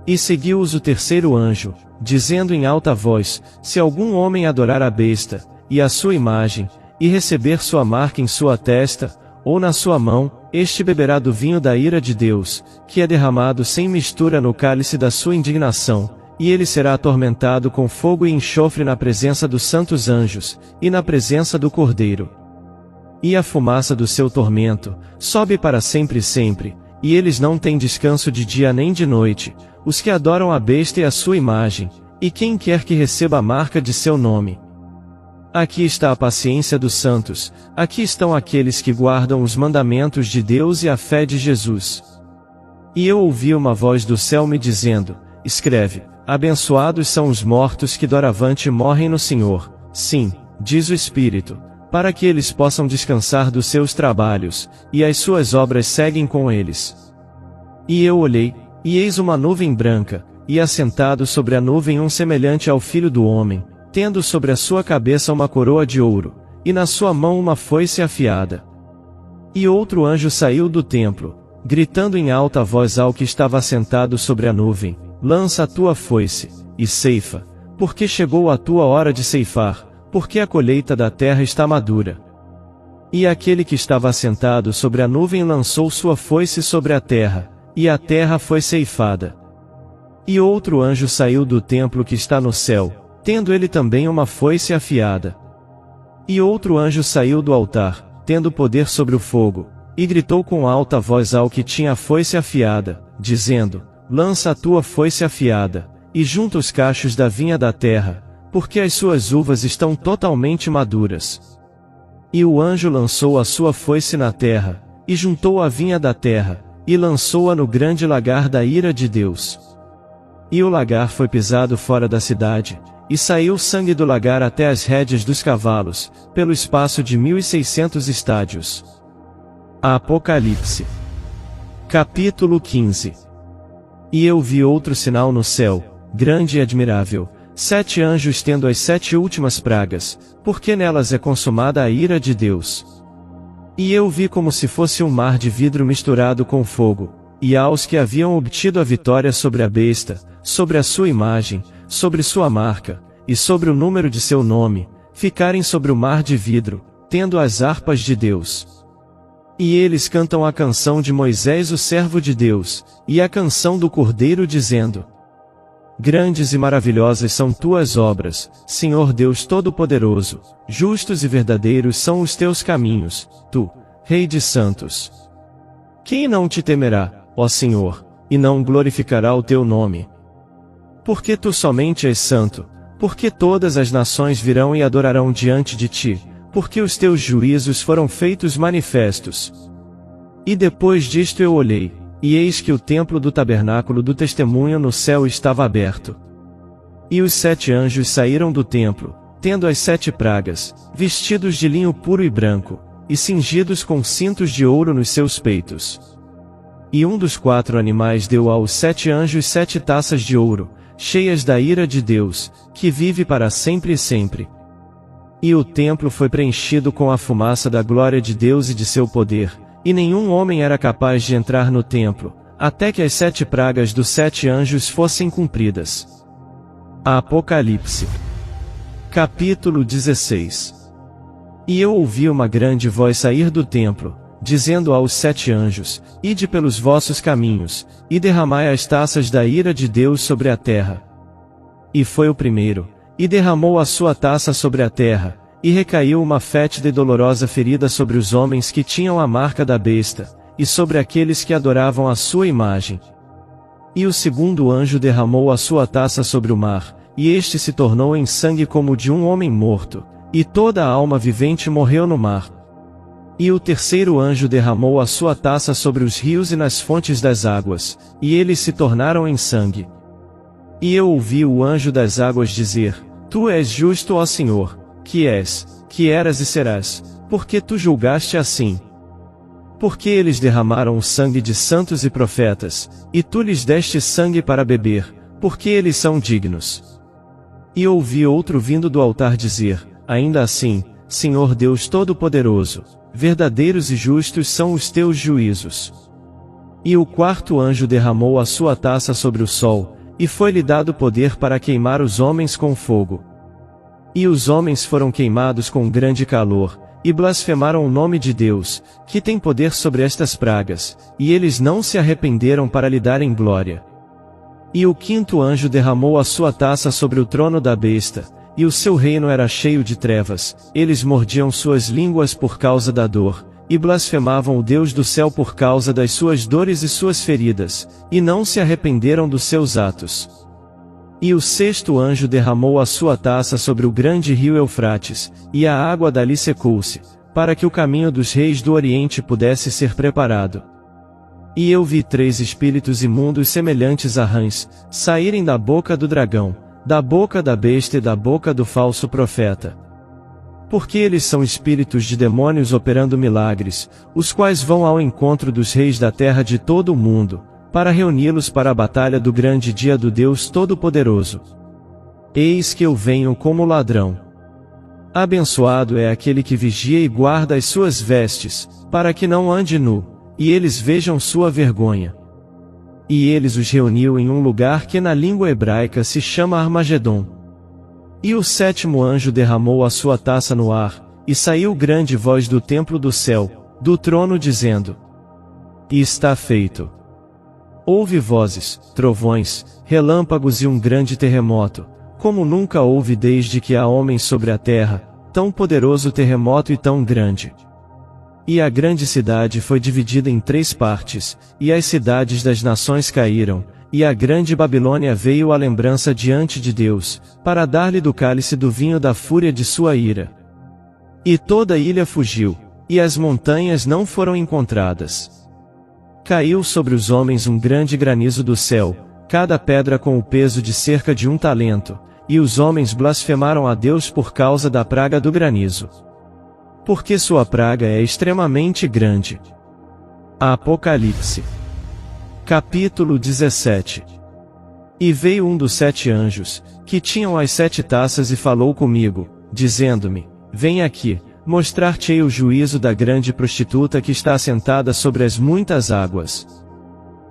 E seguiu-os o terceiro anjo, dizendo em alta voz: se algum homem adorar a besta, e a sua imagem, e receber sua marca em sua testa, ou na sua mão, este beberá do vinho da ira de Deus, que é derramado sem mistura no cálice da sua indignação, e ele será atormentado com fogo e enxofre na presença dos santos anjos, e na presença do Cordeiro. E a fumaça do seu tormento sobe para sempre e sempre, e eles não têm descanso de dia nem de noite, os que adoram a besta e a sua imagem, e quem quer que receba a marca de seu nome. Aqui está a paciência dos santos, aqui estão aqueles que guardam os mandamentos de Deus e a fé de Jesus. E eu ouvi uma voz do céu me dizendo: escreve, abençoados são os mortos que doravante morrem no Senhor, sim, diz o Espírito, para que eles possam descansar dos seus trabalhos, e as suas obras seguem com eles. E eu olhei, e eis uma nuvem branca, e assentado sobre a nuvem um semelhante ao Filho do Homem, tendo sobre a sua cabeça uma coroa de ouro, e na sua mão uma foice afiada. E outro anjo saiu do templo, gritando em alta voz ao que estava assentado sobre a nuvem: lança a tua foice, e ceifa, porque chegou a tua hora de ceifar, porque a colheita da terra está madura. E aquele que estava assentado sobre a nuvem lançou sua foice sobre a terra, e a terra foi ceifada. E outro anjo saiu do templo que está no céu, tendo ele também uma foice afiada. E outro anjo saiu do altar, tendo poder sobre o fogo, e gritou com alta voz ao que tinha a foice afiada, dizendo: lança a tua foice afiada, e junta os cachos da vinha da terra, porque as suas uvas estão totalmente maduras. E o anjo lançou a sua foice na terra, e juntou a vinha da terra, e lançou-a no grande lagar da ira de Deus. E o lagar foi pisado fora da cidade, e saiu sangue do lagar até as rédeas dos cavalos, pelo espaço de 1.600 estádios. Apocalipse. Capítulo 15. E eu vi outro sinal no céu, grande e admirável, 7 anjos tendo as 7 últimas pragas, porque nelas é consumada a ira de Deus. E eu vi como se fosse um mar de vidro misturado com fogo, e aos que haviam obtido a vitória sobre a besta, sobre a sua imagem, sobre sua marca, e sobre o número de seu nome, ficarem sobre o mar de vidro, tendo as harpas de Deus. E eles cantam a canção de Moisés o servo de Deus, e a canção do Cordeiro dizendo: Grandes e maravilhosas são tuas obras, Senhor Deus Todo-Poderoso, justos e verdadeiros são os teus caminhos, tu, Rei de santos. Quem não te temerá, ó Senhor, e não glorificará o teu nome? Porque tu somente és santo, porque todas as nações virão e adorarão diante de ti, porque os teus juízos foram feitos manifestos. E depois disto eu olhei, e eis que o templo do tabernáculo do testemunho no céu estava aberto. E os 7 anjos saíram do templo, tendo as 7 pragas, vestidos de linho puro e branco, e cingidos com cintos de ouro nos seus peitos. E um dos 4 animais deu aos 7 anjos 7 taças de ouro, cheias da ira de Deus, que vive para sempre e sempre. E o templo foi preenchido com a fumaça da glória de Deus e de seu poder, e nenhum homem era capaz de entrar no templo, até que as 7 pragas dos 7 anjos fossem cumpridas. Apocalipse. Capítulo 16. E eu ouvi uma grande voz sair do templo, dizendo aos 7 anjos: Ide pelos vossos caminhos, e derramai as taças da ira de Deus sobre a terra. E foi o primeiro, e derramou a sua taça sobre a terra, e recaiu uma fétida e dolorosa ferida sobre os homens que tinham a marca da besta, e sobre aqueles que adoravam a sua imagem. E o segundo anjo derramou a sua taça sobre o mar, e este se tornou em sangue como o de um homem morto, e toda a alma vivente morreu no mar. E o terceiro anjo derramou a sua taça sobre os rios e nas fontes das águas, e eles se tornaram em sangue. E eu ouvi o anjo das águas dizer: Tu és justo, ó Senhor, que és, que eras e serás, porque tu julgaste assim. Porque eles derramaram o sangue de santos e profetas, e tu lhes deste sangue para beber, porque eles são dignos. E ouvi outro vindo do altar dizer: Ainda assim, Senhor Deus Todo-Poderoso, verdadeiros e justos são os teus juízos. E o quarto anjo derramou a sua taça sobre o sol, e foi-lhe dado poder para queimar os homens com fogo. E os homens foram queimados com grande calor, e blasfemaram o nome de Deus, que tem poder sobre estas pragas, e eles não se arrependeram para lhe darem glória. E o quinto anjo derramou a sua taça sobre o trono da besta, e o seu reino era cheio de trevas, eles mordiam suas línguas por causa da dor, e blasfemavam o Deus do céu por causa das suas dores e suas feridas, e não se arrependeram dos seus atos. E o sexto anjo derramou a sua taça sobre o grande rio Eufrates, e a água dali secou-se, para que o caminho dos reis do Oriente pudesse ser preparado. E eu vi 3 espíritos imundos semelhantes a rãs, saírem da boca do dragão, da boca da besta e da boca do falso profeta. Porque eles são espíritos de demônios operando milagres, os quais vão ao encontro dos reis da terra de todo o mundo, para reuni-los para a batalha do grande dia do Deus Todo-Poderoso. Eis que eu venho como ladrão. Abençoado é aquele que vigia e guarda as suas vestes, para que não ande nu, e eles vejam sua vergonha. E eles os reuniu em um lugar que na língua hebraica se chama Armagedon. E o sétimo anjo derramou a sua taça no ar, e saiu grande voz do templo do céu, do trono dizendo: E está feito. Houve vozes, trovões, relâmpagos e um grande terremoto, como nunca houve desde que há homens sobre a terra, tão poderoso terremoto e tão grande. E a grande cidade foi dividida em 3 partes, e as cidades das nações caíram, e a grande Babilônia veio à lembrança diante de Deus, para dar-lhe do cálice do vinho da fúria de sua ira. E toda a ilha fugiu, e as montanhas não foram encontradas. Caiu sobre os homens um grande granizo do céu, cada pedra com o peso de cerca de 1 talento, e os homens blasfemaram a Deus por causa da praga do granizo. Porque sua praga é extremamente grande. Apocalipse. Capítulo 17. E veio um dos 7 anjos, que tinham as 7 taças e falou comigo, dizendo-me, vem aqui, mostrar-te-ei o juízo da grande prostituta que está assentada sobre as muitas águas,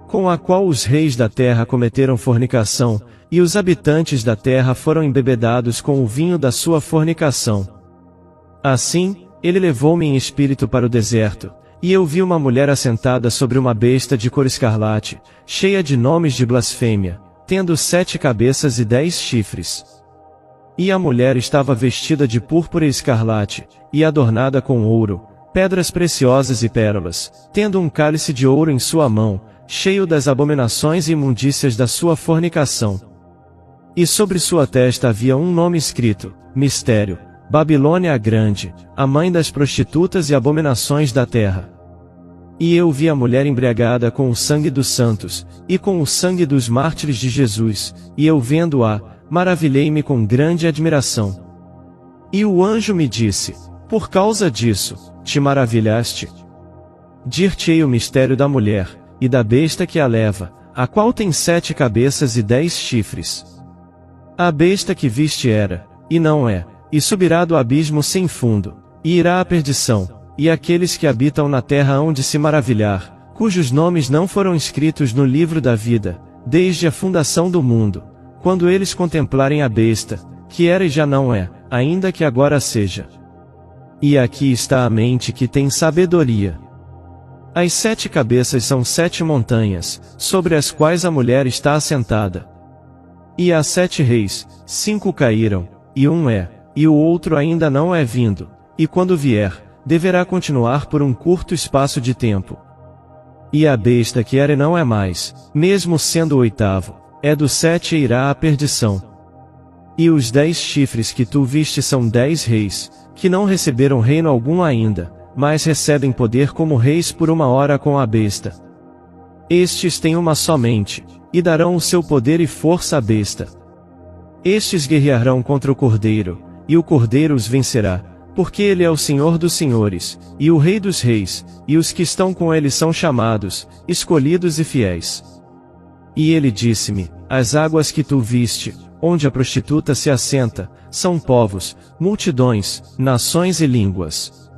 com a qual os reis da terra cometeram fornicação, e os habitantes da terra foram embebedados com o vinho da sua fornicação. Assim, ele levou-me em espírito para o deserto, e eu vi uma mulher assentada sobre uma besta de cor escarlate, cheia de nomes de blasfêmia, tendo 7 cabeças e 10 chifres. E a mulher estava vestida de púrpura e escarlate, e adornada com ouro, pedras preciosas e pérolas, tendo um cálice de ouro em sua mão, cheio das abominações e imundícias da sua fornicação. E sobre sua testa havia um nome escrito, Mistério, Babilônia a Grande, a mãe das prostitutas e abominações da terra. E eu vi a mulher embriagada com o sangue dos santos, e com o sangue dos mártires de Jesus, e eu vendo-a, maravilhei-me com grande admiração. E o anjo me disse, por causa disso, te maravilhaste? Dir-te-ei o mistério da mulher, e da besta que a leva, a qual tem 7 cabeças e 10 chifres. A besta que viste era, e não é, e subirá do abismo sem fundo, e irá à perdição. E aqueles que habitam na terra hão de se maravilhar, cujos nomes não foram escritos no livro da vida, desde a fundação do mundo, quando eles contemplarem a besta, que era e já não é, ainda que agora seja. E aqui está a mente que tem sabedoria. As 7 cabeças são 7 montanhas, sobre as quais a mulher está assentada. E há 7 reis, 5 caíram, e um é, e o outro ainda não é vindo, e quando vier, deverá continuar por um curto espaço de tempo. E a besta que era e não é mais, mesmo sendo o 8º, é do 7 e irá à perdição. E os 10 chifres que tu viste são 10 reis, que não receberam reino algum ainda, mas recebem poder como reis por 1 hora com a besta. Estes têm uma só mente, e darão o seu poder e força à besta. Estes guerrearão contra o Cordeiro, e o Cordeiro os vencerá, porque ele é o Senhor dos senhores, e o Rei dos reis, e os que estão com ele são chamados, escolhidos e fiéis. E ele disse-me, as águas que tu viste, onde a prostituta se assenta, são povos, multidões, nações e línguas.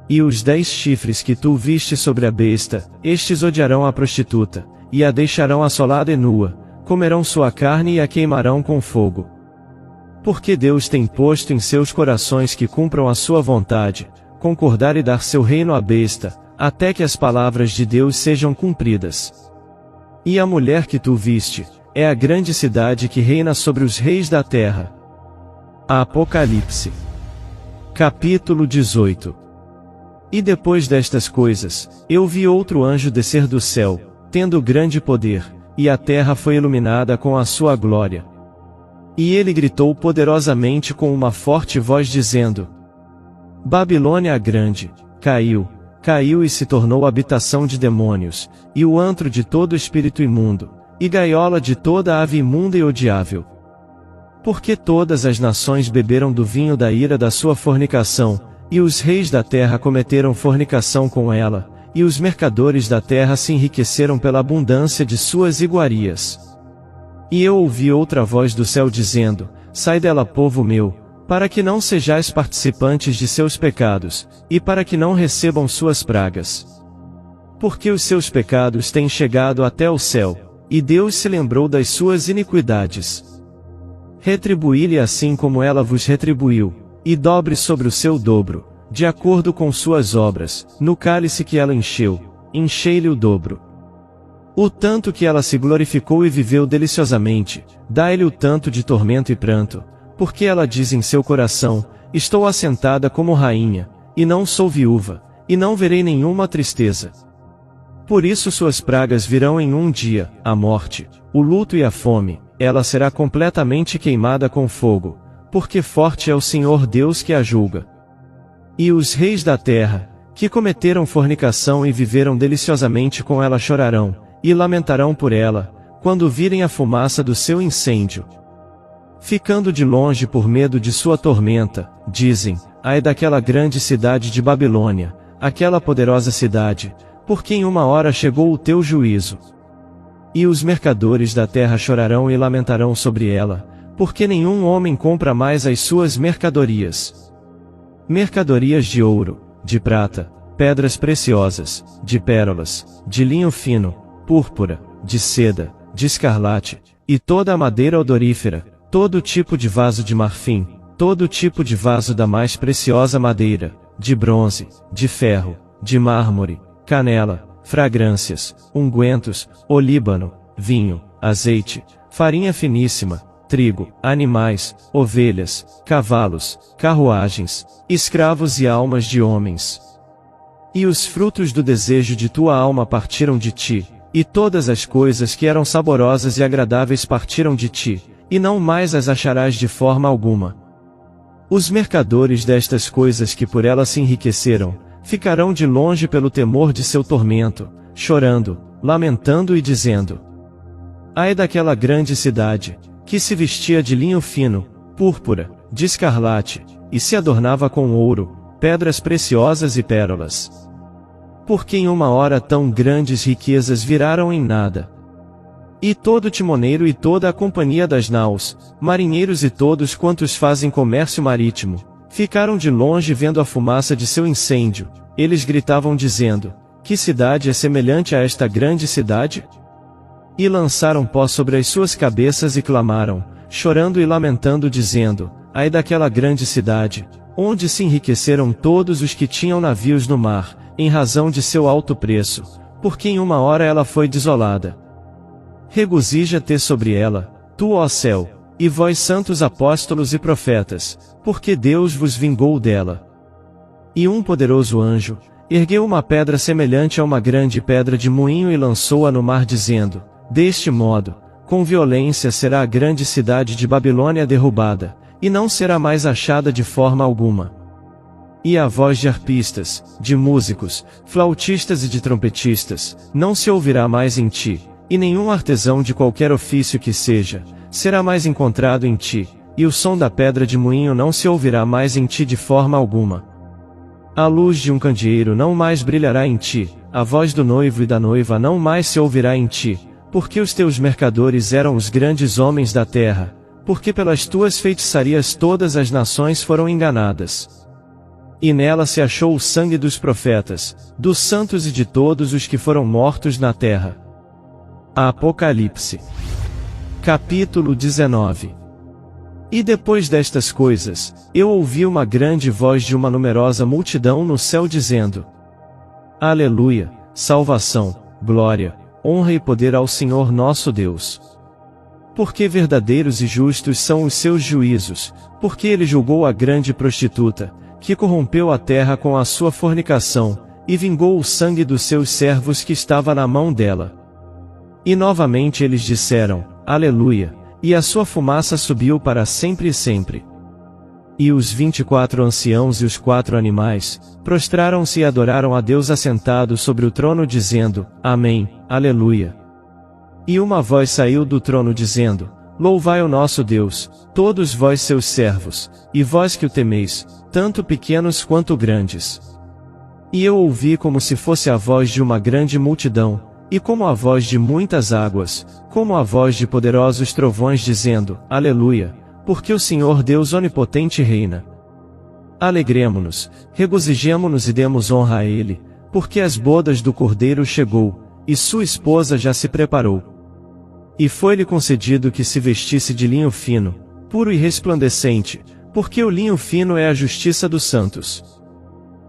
E os 10 chifres que tu viste sobre a besta, estes odiarão a prostituta, e a deixarão assolada e nua, comerão sua carne e a queimarão com fogo. Porque Deus tem posto em seus corações que cumpram a sua vontade, concordar e dar seu reino à besta, até que as palavras de Deus sejam cumpridas. E a mulher que tu viste, é a grande cidade que reina sobre os reis da terra. Apocalipse. Capítulo 18. E depois destas coisas, eu vi outro anjo descer do céu, tendo grande poder, e a terra foi iluminada com a sua glória. E ele gritou poderosamente com uma forte voz dizendo: Babilônia a Grande, caiu, caiu e se tornou habitação de demônios, e o antro de todo espírito imundo, e gaiola de toda ave imunda e odiável. Porque todas as nações beberam do vinho da ira da sua fornicação, e os reis da terra cometeram fornicação com ela, e os mercadores da terra se enriqueceram pela abundância de suas iguarias. E eu ouvi outra voz do céu dizendo: Sai dela, povo meu, para que não sejais participantes de seus pecados, e para que não recebam suas pragas. Porque os seus pecados têm chegado até o céu, e Deus se lembrou das suas iniquidades. Retribuí-lhe assim como ela vos retribuiu, e dobre sobre o seu dobro, de acordo com suas obras, no cálice que ela encheu, enchei-lhe o dobro. O tanto que ela se glorificou e viveu deliciosamente, dai-lhe o tanto de tormento e pranto, porque ela diz em seu coração: Estou assentada como rainha, e não sou viúva, e não verei nenhuma tristeza. Por isso suas pragas virão em um dia, a morte, o luto e a fome, ela será completamente queimada com fogo, porque forte é o Senhor Deus que a julga. E os reis da terra, que cometeram fornicação e viveram deliciosamente com ela chorarão, e lamentarão por ela, quando virem a fumaça do seu incêndio. ficando de longe por medo de sua tormenta, dizem: ai daquela grande cidade de Babilônia, aquela poderosa cidade, porque em uma hora chegou o teu juízo. E os mercadores da terra chorarão e lamentarão sobre ela, porque nenhum homem compra mais as suas mercadorias. Mercadorias de ouro, de prata, pedras preciosas, de pérolas, de linho fino, púrpura, de seda, de escarlate, e toda a madeira odorífera, todo tipo de vaso de marfim, todo tipo de vaso da mais preciosa madeira, de bronze, de ferro, de mármore, canela, fragrâncias, ungüentos, olíbano, vinho, azeite, farinha finíssima, trigo, animais, ovelhas, cavalos, carruagens, escravos e almas de homens. E os frutos do desejo de tua alma partiram de ti, e todas as coisas que eram saborosas e agradáveis partiram de ti, e não mais as acharás de forma alguma. Os mercadores destas coisas que por ela se enriqueceram, ficarão de longe pelo temor de seu tormento, chorando, lamentando e dizendo: ai daquela grande cidade, que se vestia de linho fino, púrpura, de escarlate, e se adornava com ouro, pedras preciosas e pérolas. Porque em uma hora tão grandes riquezas viraram em nada. E todo timoneiro e toda a companhia das naus, marinheiros e todos quantos fazem comércio marítimo, ficaram de longe vendo a fumaça de seu incêndio. Eles gritavam dizendo: que cidade é semelhante a esta grande cidade? E lançaram pó sobre as suas cabeças e clamaram, chorando e lamentando dizendo: ai daquela grande cidade, onde se enriqueceram todos os que tinham navios no mar, em razão de seu alto preço, porque em uma hora ela foi desolada. Regozija-te sobre ela, tu, ó céu, e vós santos apóstolos e profetas, porque Deus vos vingou dela. E um poderoso anjo ergueu uma pedra semelhante a uma grande pedra de moinho e lançou-a no mar dizendo: deste modo, com violência será a grande cidade de Babilônia derrubada, e não será mais achada de forma alguma. E a voz de arpistas, de músicos, flautistas e de trompetistas, não se ouvirá mais em ti, e nenhum artesão de qualquer ofício que seja, será mais encontrado em ti, e o som da pedra de moinho não se ouvirá mais em ti de forma alguma. A luz de um candeeiro não mais brilhará em ti, a voz do noivo e da noiva não mais se ouvirá em ti, porque os teus mercadores eram os grandes homens da terra, porque pelas tuas feitiçarias todas as nações foram enganadas. E nela se achou o sangue dos profetas, dos santos e de todos os que foram mortos na terra. Apocalipse. Capítulo 19. E depois destas coisas, eu ouvi uma grande voz de uma numerosa multidão no céu dizendo: aleluia, salvação, glória, honra e poder ao Senhor nosso Deus. Porque verdadeiros e justos são os seus juízos, porque ele julgou a grande prostituta, que corrompeu a terra com a sua fornicação, e vingou o sangue dos seus servos que estava na mão dela. E novamente eles disseram: aleluia, e a sua fumaça subiu para sempre e sempre. E os 24 anciãos e os 4 animais, prostraram-se e adoraram a Deus assentado sobre o trono dizendo: amém, aleluia. E uma voz saiu do trono dizendo: louvai o nosso Deus, todos vós seus servos, e vós que o temeis, tanto pequenos quanto grandes. E eu ouvi como se fosse a voz de uma grande multidão, e como a voz de muitas águas, como a voz de poderosos trovões dizendo: aleluia, porque o Senhor Deus onipotente reina. Alegremo-nos, regozijemo-nos e demos honra a ele, porque as bodas do Cordeiro chegou, e sua esposa já se preparou. E foi-lhe concedido que se vestisse de linho fino, puro e resplandecente, porque o linho fino é a justiça dos santos.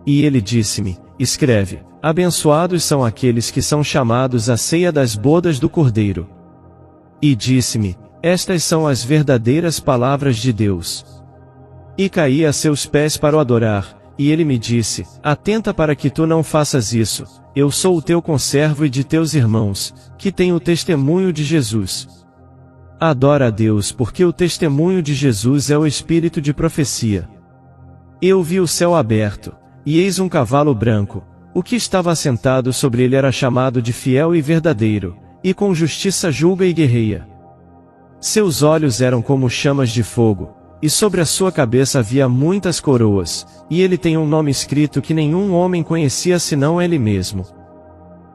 E ele disse-me: escreve: abençoados são aqueles que são chamados à ceia das bodas do Cordeiro. E disse-me: estas são as verdadeiras palavras de Deus. E caí a seus pés para o adorar, e ele me disse: atenta para que tu não faças isso, eu sou o teu conservo e de teus irmãos, que têm o testemunho de Jesus. Adora a Deus, porque o testemunho de Jesus é o espírito de profecia. Eu vi o céu aberto, e eis um cavalo branco, o que estava assentado sobre ele era chamado de Fiel e Verdadeiro, e com justiça julga e guerreia. Seus olhos eram como chamas de fogo, e sobre a sua cabeça havia muitas coroas, e ele tem um nome escrito que nenhum homem conhecia senão ele mesmo.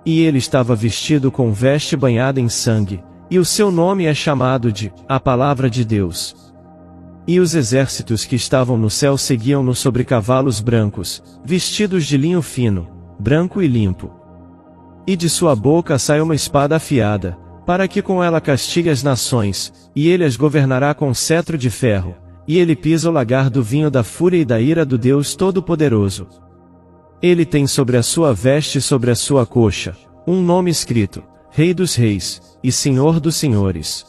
E ele estava vestido com veste banhada em sangue, e o seu nome é chamado de A Palavra de Deus. E os exércitos que estavam no céu seguiam-no sobre cavalos brancos, vestidos de linho fino, branco e limpo. E de sua boca sai uma espada afiada, para que com ela castigue as nações, e ele as governará com cetro de ferro, e ele pisa o lagar do vinho da fúria e da ira do Deus Todo-Poderoso. Ele tem sobre a sua veste e sobre a sua coxa, um nome escrito, Rei dos Reis, e Senhor dos Senhores.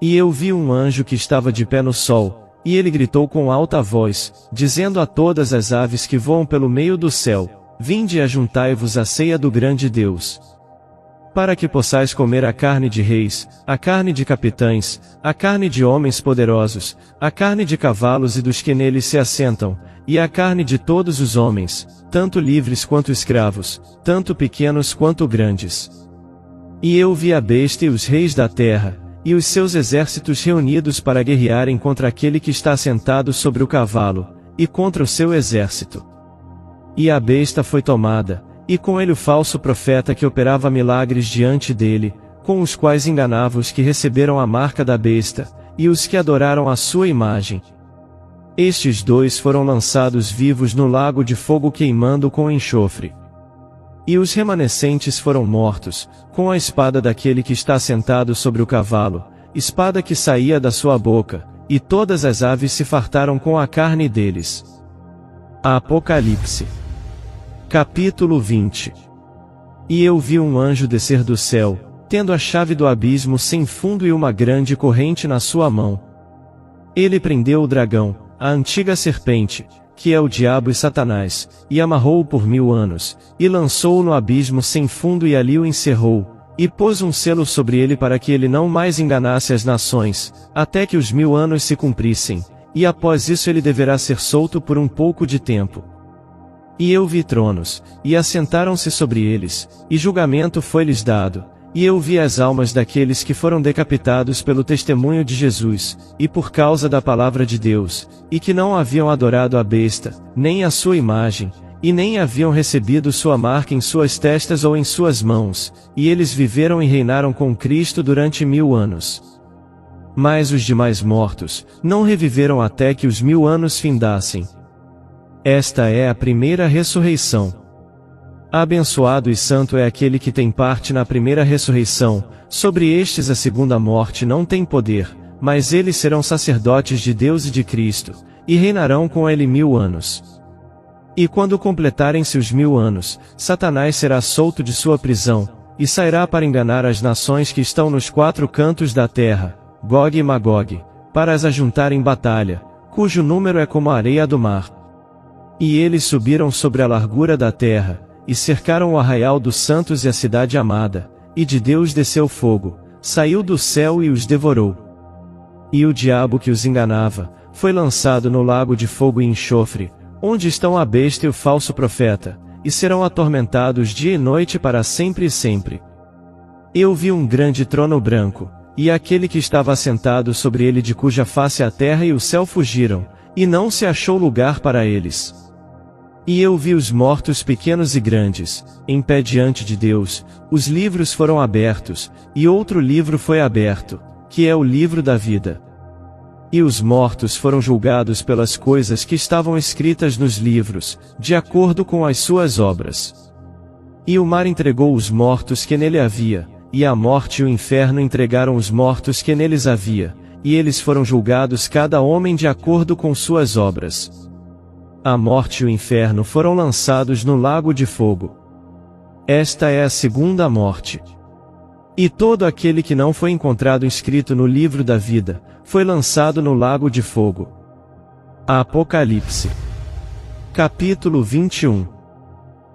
E eu vi um anjo que estava de pé no sol, e ele gritou com alta voz, dizendo a todas as aves que voam pelo meio do céu, Vinde e ajuntai-vos à ceia do grande Deus. Para que possais comer a carne de reis, a carne de capitães, a carne de homens poderosos, a carne de cavalos e dos que neles se assentam, e a carne de todos os homens, tanto livres quanto escravos, tanto pequenos quanto grandes. E eu vi a besta e os reis da terra, e os seus exércitos reunidos para guerrearem contra aquele que está sentado sobre o cavalo, e contra o seu exército. E a besta foi tomada, e com ele o falso profeta que operava milagres diante dele, com os quais enganava os que receberam a marca da besta, e os que adoraram a sua imagem. Estes dois foram lançados vivos no lago de fogo queimando com enxofre. E os remanescentes foram mortos, com a espada daquele que está sentado sobre o cavalo, espada que saía da sua boca, e todas as aves se fartaram com a carne deles. Apocalipse. Capítulo 20. E eu vi um anjo descer do céu, tendo a chave do abismo sem fundo e uma grande corrente na sua mão. Ele prendeu o dragão, a antiga serpente, que é o diabo e Satanás, e amarrou-o por 1000 anos, e lançou-o no abismo sem fundo e ali o encerrou, e pôs um selo sobre ele para que ele não mais enganasse as nações, até que os 1000 anos se cumprissem, e após isso ele deverá ser solto por um pouco de tempo. E eu vi tronos, e assentaram-se sobre eles, e julgamento foi-lhes dado, e eu vi as almas daqueles que foram decapitados pelo testemunho de Jesus, e por causa da palavra de Deus, e que não haviam adorado a besta, nem a sua imagem, e nem haviam recebido sua marca em suas testas ou em suas mãos, e eles viveram e reinaram com Cristo durante 1000 anos. Mas os demais mortos, não reviveram até que os 1000 anos findassem. Esta é a primeira ressurreição. Abençoado e santo é aquele que tem parte na primeira ressurreição, sobre estes a segunda morte não tem poder, mas eles serão sacerdotes de Deus e de Cristo, e reinarão com ele 1000 anos. E quando completarem-se os 1000 anos, Satanás será solto de sua prisão, e sairá para enganar as nações que estão nos 4 cantos da terra, Gog e Magog, para as ajuntar em batalha, cujo número é como a areia do mar. E eles subiram sobre a largura da terra, e cercaram o arraial dos santos e a cidade amada, e de Deus desceu fogo, saiu do céu e os devorou. E o diabo que os enganava, foi lançado no lago de fogo e enxofre, onde estão a besta e o falso profeta, e serão atormentados dia e noite para sempre e sempre. Eu vi um grande trono branco, e aquele que estava assentado sobre ele de cuja face a terra e o céu fugiram, e não se achou lugar para eles. E eu vi os mortos pequenos e grandes, em pé diante de Deus, os livros foram abertos, e outro livro foi aberto, que é o livro da vida. E os mortos foram julgados pelas coisas que estavam escritas nos livros, de acordo com as suas obras. E o mar entregou os mortos que nele havia, e a morte e o inferno entregaram os mortos que neles havia, e eles foram julgados cada homem de acordo com suas obras. A morte e o inferno foram lançados no lago de fogo. Esta é a segunda morte. E todo aquele que não foi encontrado inscrito no livro da vida, foi lançado no lago de fogo. Apocalipse. Capítulo 21.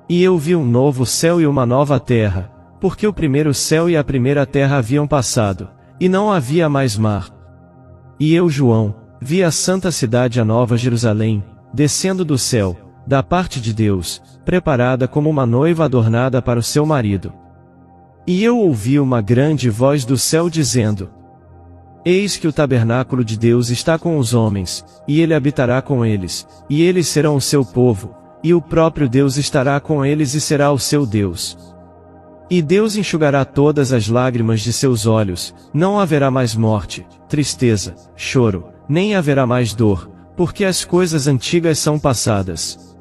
E eu vi um novo céu e uma nova terra, porque o primeiro céu e a primeira terra haviam passado, e não havia mais mar. E eu, João, vi a santa cidade, a nova Jerusalém, descendo do céu, da parte de Deus, preparada como uma noiva adornada para o seu marido. E eu ouvi uma grande voz do céu dizendo: Eis que o tabernáculo de Deus está com os homens, e ele habitará com eles, e eles serão o seu povo, e o próprio Deus estará com eles e será o seu Deus. E Deus enxugará todas as lágrimas de seus olhos, não haverá mais morte, tristeza, choro, nem haverá mais dor, porque as coisas antigas são passadas.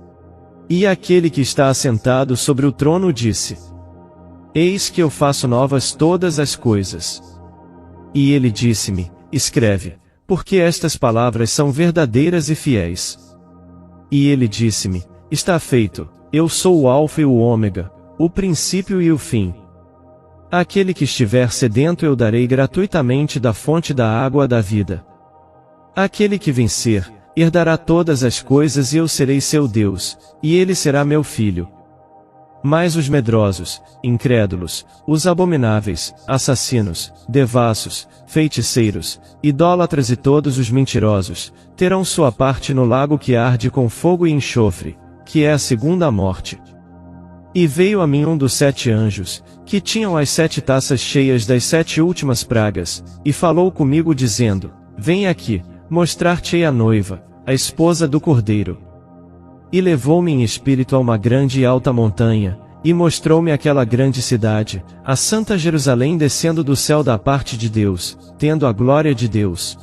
E aquele que está assentado sobre o trono disse: Eis que eu faço novas todas as coisas. E ele disse-me: Escreve, porque estas palavras são verdadeiras e fiéis. E ele disse-me: Está feito, eu sou o Alfa e o Ômega, o princípio e o fim. Àquele que estiver sedento eu darei gratuitamente da fonte da água da vida. Aquele que vencer, herdará todas as coisas e eu serei seu Deus, e ele será meu filho. Mas os medrosos, incrédulos, os abomináveis, assassinos, devassos, feiticeiros, idólatras e todos os mentirosos, terão sua parte no lago que arde com fogo e enxofre, que é a segunda morte. E veio a mim um dos 7 anjos, que tinham as 7 taças cheias das 7 últimas pragas, e falou comigo dizendo: Vem aqui, mostrar-te-ei a noiva, a esposa do Cordeiro. E levou-me em espírito a uma grande e alta montanha, e mostrou-me aquela grande cidade, a Santa Jerusalém descendo do céu da parte de Deus, tendo a glória de Deus.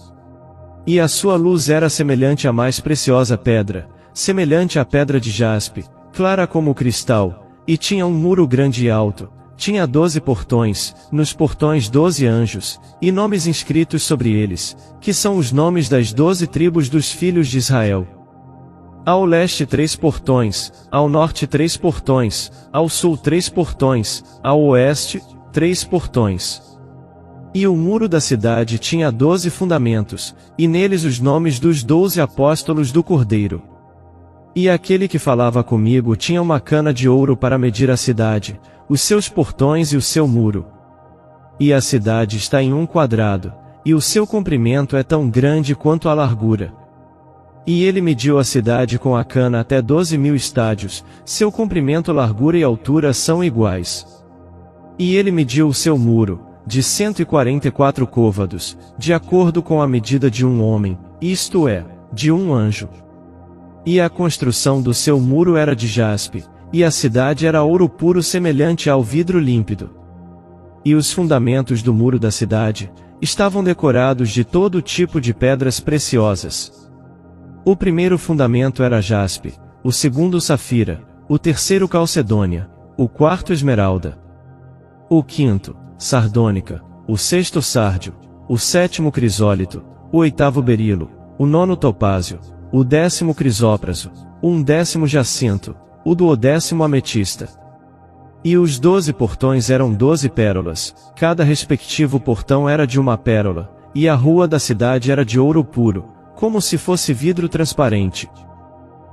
E a sua luz era semelhante à mais preciosa pedra, semelhante à pedra de jaspe, clara como o cristal, e tinha um muro grande e alto, tinha 12 portões, nos portões 12 anjos, e nomes inscritos sobre eles, que são os nomes das 12 tribos dos filhos de Israel. Ao leste 3 portões, ao norte 3 portões, ao sul 3 portões, ao oeste 3 portões. E o muro da cidade tinha 12 fundamentos, e neles os nomes dos 12 apóstolos do Cordeiro. E aquele que falava comigo tinha uma cana de ouro para medir a cidade, os seus portões e o seu muro. E a cidade está em 1 quadrado, e o seu comprimento é tão grande quanto a largura. E ele mediu a cidade com a cana até 12.000 estádios, seu comprimento, largura e altura são iguais. E ele mediu o seu muro, de 144 côvados, de acordo com a medida de um homem, isto é, de um anjo. E a construção do seu muro era de jaspe, e a cidade era ouro puro semelhante ao vidro límpido. E os fundamentos do muro da cidade estavam decorados de todo tipo de pedras preciosas. O primeiro fundamento era jaspe, o segundo safira, o terceiro calcedônia, o quarto esmeralda, o quinto, sardônica, o sexto sárdio, o sétimo crisólito, o oitavo berilo, o nono topázio, o 10º crisópraso, o 11º jacinto, o 12º ametista. E os 12 portões eram 12 pérolas, cada respectivo portão era de uma pérola, e a rua da cidade era de ouro puro, como se fosse vidro transparente.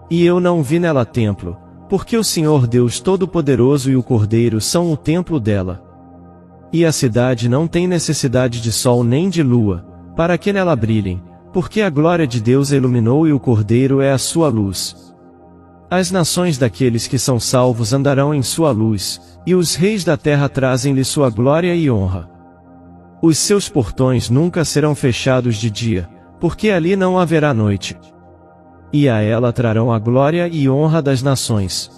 E eu não vi nela templo, porque o Senhor Deus Todo-Poderoso e o Cordeiro são o templo dela. E a cidade não tem necessidade de sol nem de lua, para que nela brilhem, porque a glória de Deus a iluminou e o Cordeiro é a sua luz. As nações daqueles que são salvos andarão em sua luz, e os reis da terra trazem-lhe sua glória e honra. Os seus portões nunca serão fechados de dia, porque ali não haverá noite. E a ela trarão a glória e honra das nações.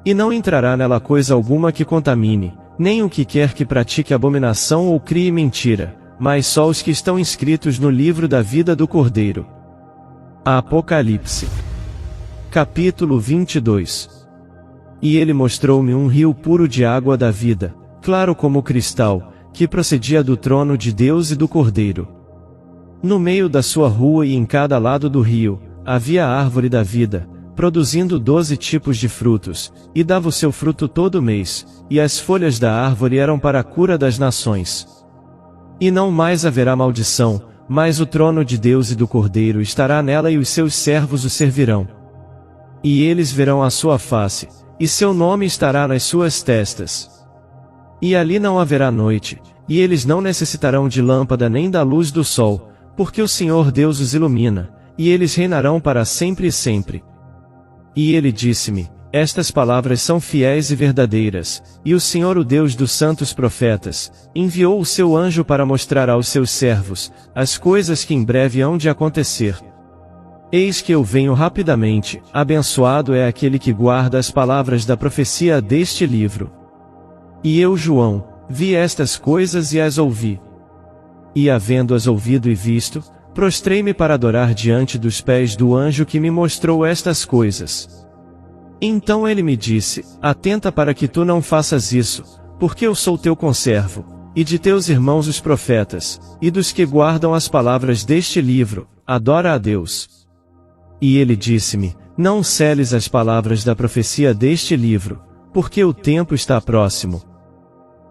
E não entrará nela coisa alguma que contamine, nem o que quer que pratique abominação ou crie mentira, mas só os que estão inscritos no livro da vida do Cordeiro. Apocalipse. Capítulo 22. E ele mostrou-me um rio puro de água da vida, claro como cristal, que procedia do trono de Deus e do Cordeiro. No meio da sua rua e em cada lado do rio, havia a árvore da vida, produzindo 12 tipos de frutos, e dava o seu fruto todo mês, e as folhas da árvore eram para a cura das nações. E não mais haverá maldição, mas o trono de Deus e do Cordeiro estará nela e os seus servos o servirão. E eles verão a sua face, e seu nome estará nas suas testas. E ali não haverá noite, e eles não necessitarão de lâmpada nem da luz do sol, porque o Senhor Deus os ilumina, e eles reinarão para sempre e sempre. E ele disse-me: estas palavras são fiéis e verdadeiras, e o Senhor, o Deus dos santos profetas, enviou o seu anjo para mostrar aos seus servos as coisas que em breve hão de acontecer. Eis que eu venho rapidamente, abençoado é aquele que guarda as palavras da profecia deste livro. E eu, João, vi estas coisas e as ouvi. E havendo-as ouvido e visto, prostrei-me para adorar diante dos pés do anjo que me mostrou estas coisas. Então ele me disse: atenta para que tu não faças isso, porque eu sou teu conservo, e de teus irmãos os profetas, e dos que guardam as palavras deste livro, adora a Deus. E ele disse-me: não seles as palavras da profecia deste livro, porque o tempo está próximo.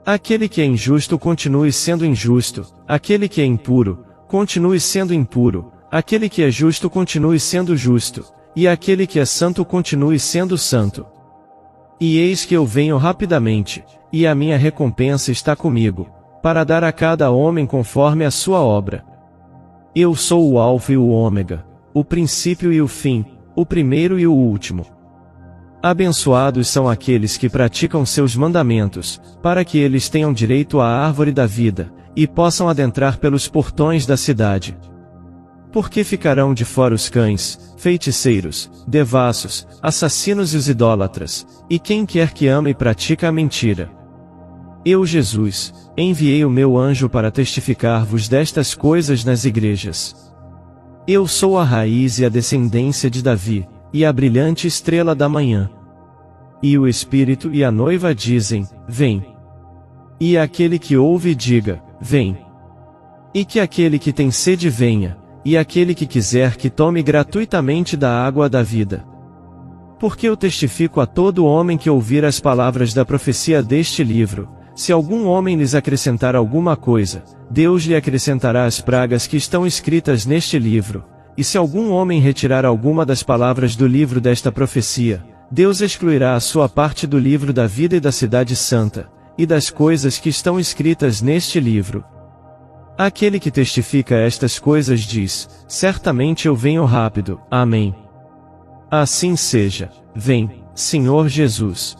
Aquele que é injusto continue sendo injusto, aquele que é impuro, continue sendo impuro, aquele que é justo continue sendo justo, e aquele que é santo continue sendo santo. E eis que eu venho rapidamente, e a minha recompensa está comigo, para dar a cada homem conforme a sua obra. Eu sou o Alfa e o Ômega, o princípio e o fim, o primeiro e o último. Abençoados são aqueles que praticam seus mandamentos, para que eles tenham direito à árvore da vida, e possam adentrar pelos portões da cidade. Porque ficarão de fora os cães, feiticeiros, devassos, assassinos e os idólatras, e quem quer que ama e pratica a mentira. Eu, Jesus, enviei o meu anjo para testificar-vos destas coisas nas igrejas. Eu sou a raiz e a descendência de Davi, e a brilhante estrela da manhã. E o Espírito e a noiva dizem: vem. E aquele que ouve diga: vem. E que aquele que tem sede venha, e aquele que quiser que tome gratuitamente da água da vida. Porque eu testifico a todo homem que ouvir as palavras da profecia deste livro: se algum homem lhes acrescentar alguma coisa, Deus lhe acrescentará as pragas que estão escritas neste livro. E se algum homem retirar alguma das palavras do livro desta profecia, Deus excluirá a sua parte do livro da vida e da cidade santa, e das coisas que estão escritas neste livro. Aquele que testifica estas coisas diz: certamente eu venho rápido. Amém. Assim seja. Vem, Senhor Jesus.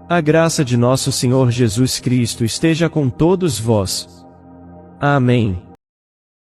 A graça de nosso Senhor Jesus Cristo esteja com todos vós. Amém.